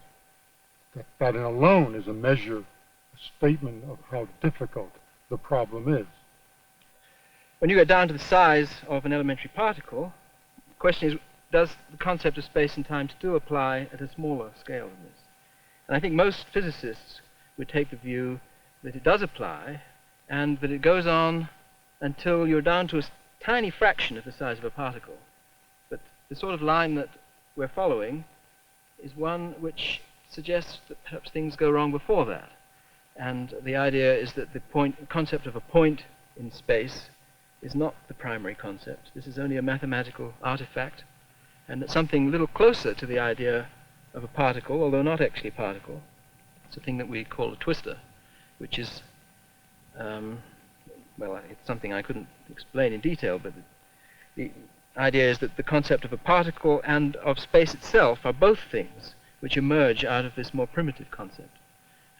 That in alone is a measure, a statement of how difficult the problem is.
When you get down to the size of an elementary particle, the question is, does the concept of space and time still apply at a smaller scale than this? And I think most physicists would take the view that it does apply, and that it goes on until you're down to a tiny fraction of the size of a particle. But the sort of line that we're following is one which suggests that perhaps things go wrong before that. And the idea is that the concept of a point in space is not the primary concept. This is only a mathematical artifact, and that something a little closer to the idea of a particle, although not actually a particle, it's a thing that we call a twister, which is well, it's something I couldn't explain in detail, but the idea is that the concept of a particle and of space itself are both things which emerge out of this more primitive concept.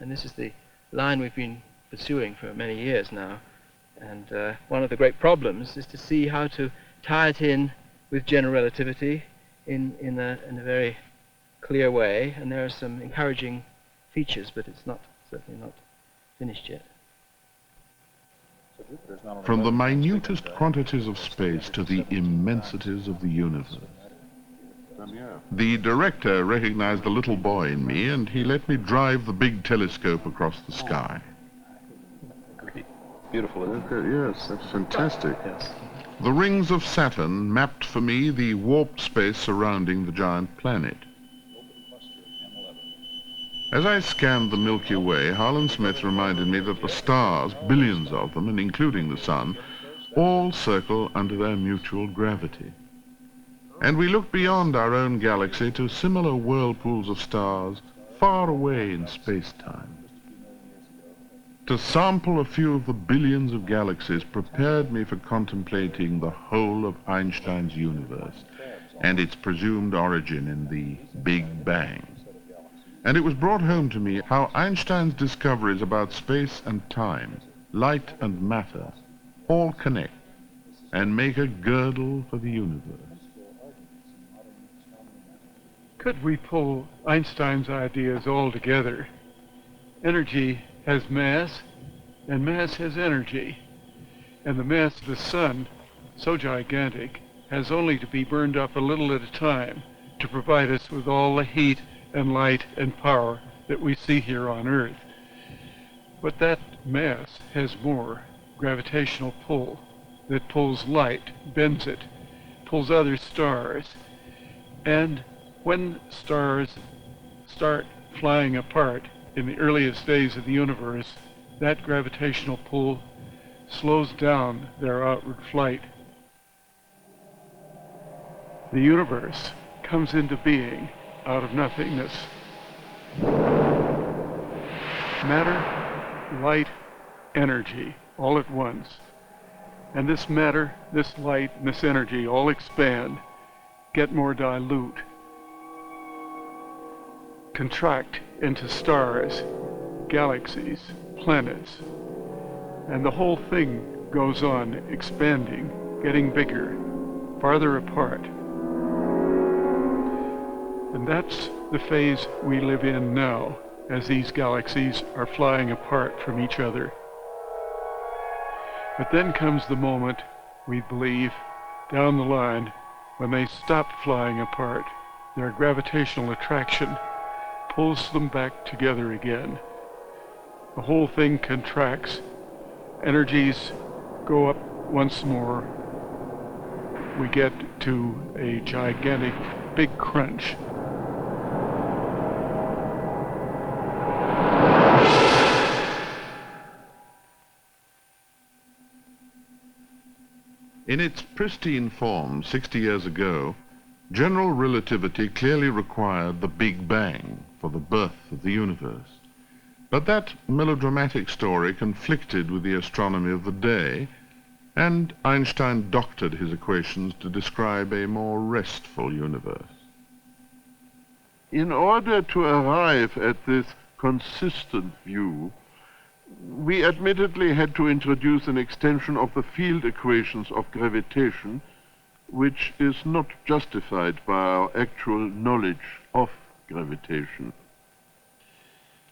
And this is the line we've been pursuing for many years now. And one of the great problems is to see how to tie it in with general relativity in a very clear way. And there are some encouraging features, but it's certainly not finished yet.
From the minutest quantities of space to the immensities of the universe. The director recognized the little boy in me, and he let me drive the big telescope across the sky.
Great. Beautiful, isn't it?
Yes, that's fantastic.
Yes.
The rings of Saturn mapped for me the warped space surrounding the giant planet. As I scanned the Milky Way, Harlan Smith reminded me that the stars, billions of them, and including the sun, all circle under their mutual gravity. And we looked beyond our own galaxy to similar whirlpools of stars far away in space-time. To sample a few of the billions of galaxies prepared me for contemplating the whole of Einstein's universe and its presumed origin in the Big Bang. And it was brought home to me how Einstein's discoveries about space and time, light and matter, all connect and make a girdle for the universe.
Could we pull Einstein's ideas all together? Energy has mass, and mass has energy. And the mass of the sun, so gigantic, has only to be burned up a little at a time to provide us with all the heat and light and power that we see here on Earth. But that mass has more gravitational pull that pulls light, bends it, pulls other stars. And when stars start flying apart in the earliest days of the universe, that gravitational pull slows down their outward flight. The universe comes into being out of nothingness. Matter, light, energy, all at once. And this matter, this light, and this energy all expand, get more dilute, contract into stars, galaxies, planets, and the whole thing goes on expanding, getting bigger, farther apart. And that's the phase we live in now, as these galaxies are flying apart from each other. But then comes the moment, we believe, down the line, when they stop flying apart. Their gravitational attraction pulls them back together again. The whole thing contracts. Energies go up once more. We get to a gigantic big crunch.
In its pristine form 60 years ago, general relativity clearly required the Big Bang for the birth of the universe. But that melodramatic story conflicted with the astronomy of the day, and Einstein doctored his equations to describe a more restful universe.
In order to arrive at this consistent view, we admittedly had to introduce an extension of the field equations of gravitation, which is not justified by our actual knowledge of gravitation.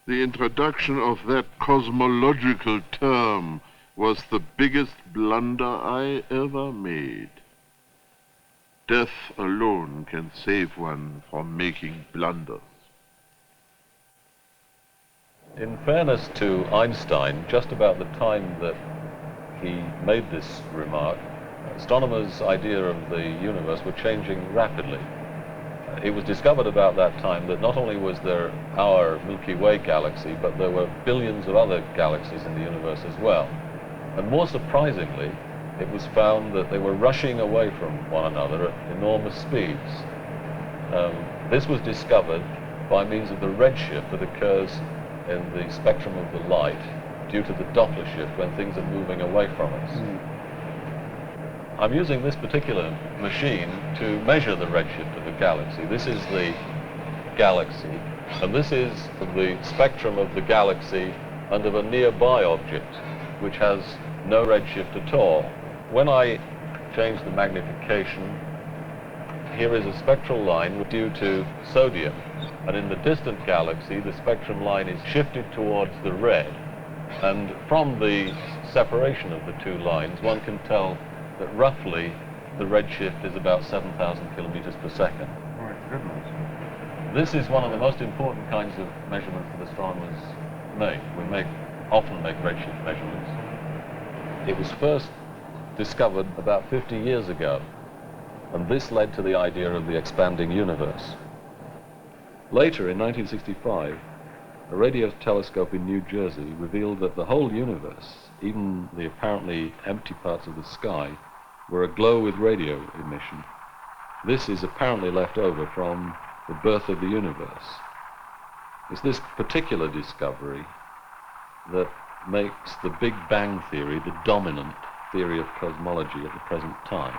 The introduction of that cosmological term was the biggest blunder I ever made. Death alone can save one from making blunders.
In fairness to Einstein, just about the time that he made this remark, astronomers' idea of the universe were changing rapidly. It was discovered about that time that not only was there our Milky Way galaxy, but there were billions of other galaxies in the universe as well. And more surprisingly, it was found that they were rushing away from one another at enormous speeds. This was discovered by means of the redshift that occurs in the spectrum of the light due to the Doppler shift when things are moving away from us. I'm using this particular machine to measure the redshift of a galaxy. This is the galaxy, and this is the spectrum of the galaxy under a nearby object, which has no redshift at all. When I change the magnification, here is a spectral line due to sodium. And in the distant galaxy, the spectrum line is shifted towards the red. And from the separation of the two lines, one can tell that roughly the redshift is about 7,000 kilometers per second.
Oh, my goodness.
This is one of the most important kinds of measurements that astronomers make. We often make redshift measurements. It was first discovered about 50 years ago, and this led to the idea of the expanding universe. Later, in 1965, a radio telescope in New Jersey revealed that the whole universe, even the apparently empty parts of the sky, were aglow with radio emission. This is apparently left over from the birth of the universe. It's this particular discovery that makes the Big Bang theory the dominant theory of cosmology at the present time.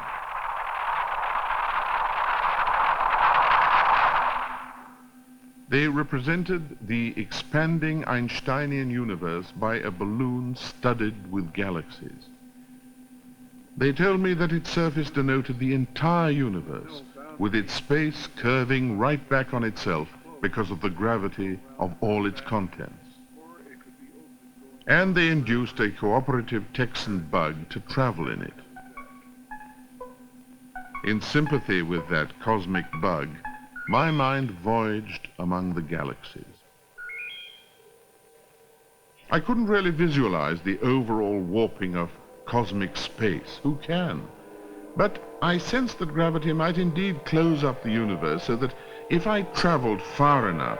They represented the expanding Einsteinian universe by a balloon studded with galaxies. They told me that its surface denoted the entire universe, with its space curving right back on itself because of the gravity of all its contents. And they induced a cooperative Texan bug to travel in it. In sympathy with that cosmic bug, my mind voyaged among the galaxies. I couldn't really visualize the overall warping of cosmic space. Who can? But I sensed that gravity might indeed close up the universe so that if I traveled far enough,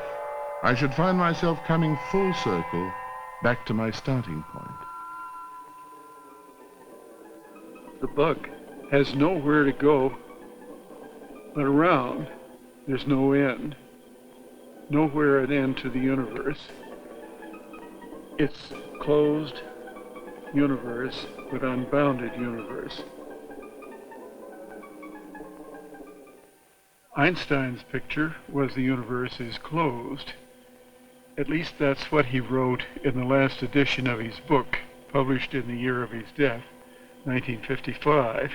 I should find myself coming full circle back to my starting point.
The buck has nowhere to go but around. There's no end. Nowhere an end to the universe. It's closed universe, but unbounded universe. Einstein's picture was the universe is closed. At least that's what he wrote in the last edition of his book, published in the year of his death, 1955.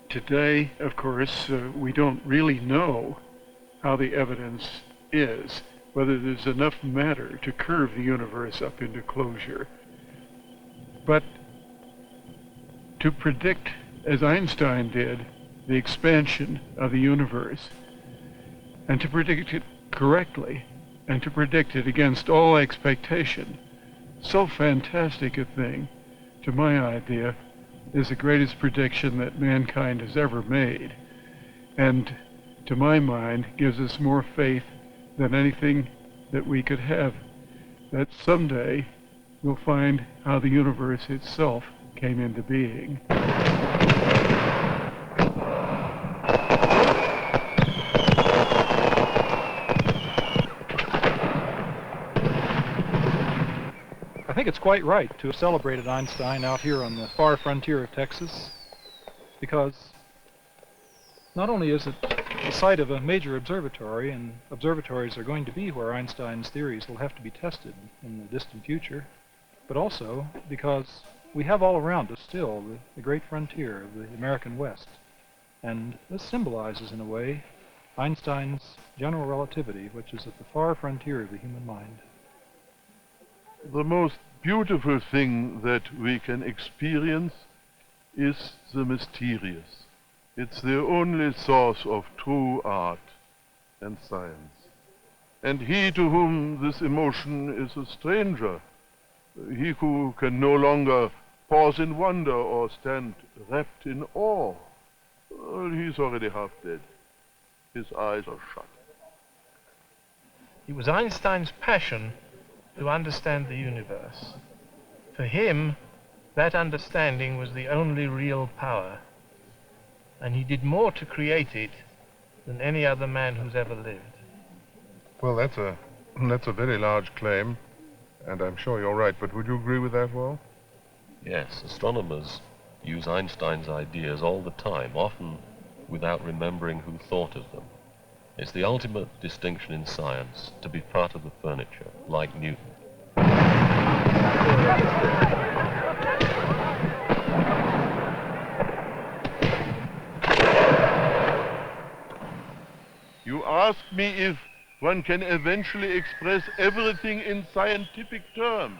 Today, of course, we don't really know how the evidence is, whether there's enough matter to curve the universe up into closure. But to predict, as Einstein did, the expansion of the universe, and to predict it correctly, and to predict it against all expectation, so fantastic a thing, to my idea, is the greatest prediction that mankind has ever made, and to my mind gives us more faith than anything that we could have, that someday we'll find how the universe itself came into being.
I think it's quite right to have celebrated Einstein out here on the far frontier of Texas, because not only is it the site of a major observatory, and observatories are going to be where Einstein's theories will have to be tested in the distant future, but also because we have all around us still the great frontier of the American West. And this symbolizes, in a way, Einstein's general relativity, which is at the far frontier of the human mind.
The most beautiful thing that we can experience is the mysterious. It's the only source of true art and science. And he to whom this emotion is a stranger, he who can no longer pause in wonder or stand wrapped in awe, well, he's already half dead. His eyes are shut.
It was Einstein's passion to understand the universe. For him, that understanding was the only real power. And he did more to create it than any other man who's ever lived.
Well, that's a very large claim, and I'm sure you're right, but would you agree with that, Wal?
Yes, astronomers use Einstein's ideas all the time, often without remembering who thought of them. It's the ultimate distinction in science, to be part of the furniture, like Newton.
You ask me if one can eventually express everything in scientific terms.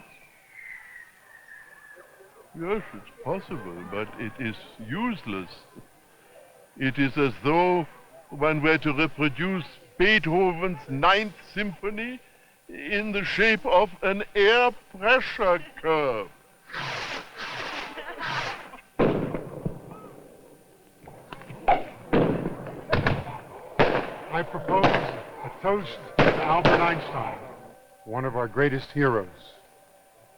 Yes, it's possible, but it is useless. It is as though one were to reproduce Beethoven's Ninth Symphony in the shape of an air pressure curve.
I propose a toast to Albert Einstein, one of our greatest heroes.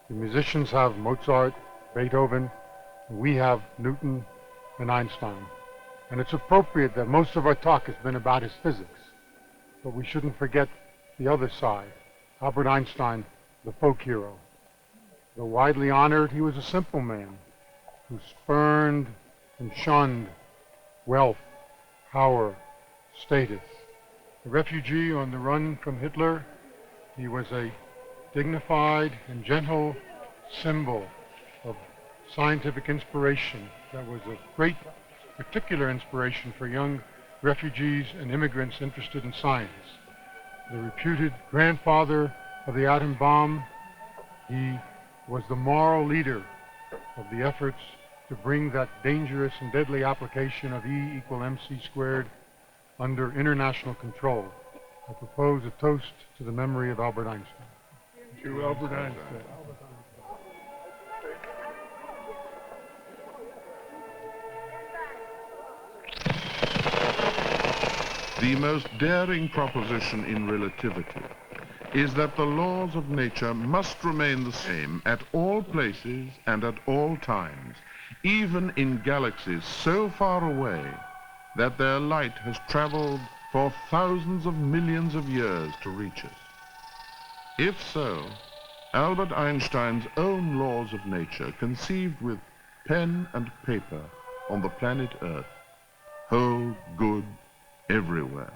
The musicians have Mozart, Beethoven, and we have Newton and Einstein. And it's appropriate that most of our talk has been about his physics, but we shouldn't forget the other side, Albert Einstein, the folk hero. Though widely honored, he was a simple man who spurned and shunned wealth, power, status. A refugee on the run from Hitler, he was a dignified and gentle symbol of scientific inspiration that was a great particular inspiration for young refugees and immigrants interested in science. The reputed grandfather of the atom bomb, he was the moral leader of the efforts to bring that dangerous and deadly application of E equal mc squared under international control. I propose a toast to the memory of Albert Einstein.
To Albert Einstein.
The most daring proposition in relativity is that the laws of nature must remain the same at all places and at all times, even in galaxies so far away that their light has traveled for thousands of millions of years to reach us. If so, Albert Einstein's own laws of nature, conceived with pen and paper on the planet Earth, hold good everywhere.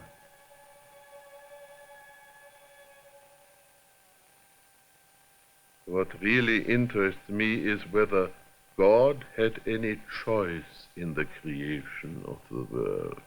What really interests me is whether God had any choice in the creation of the world.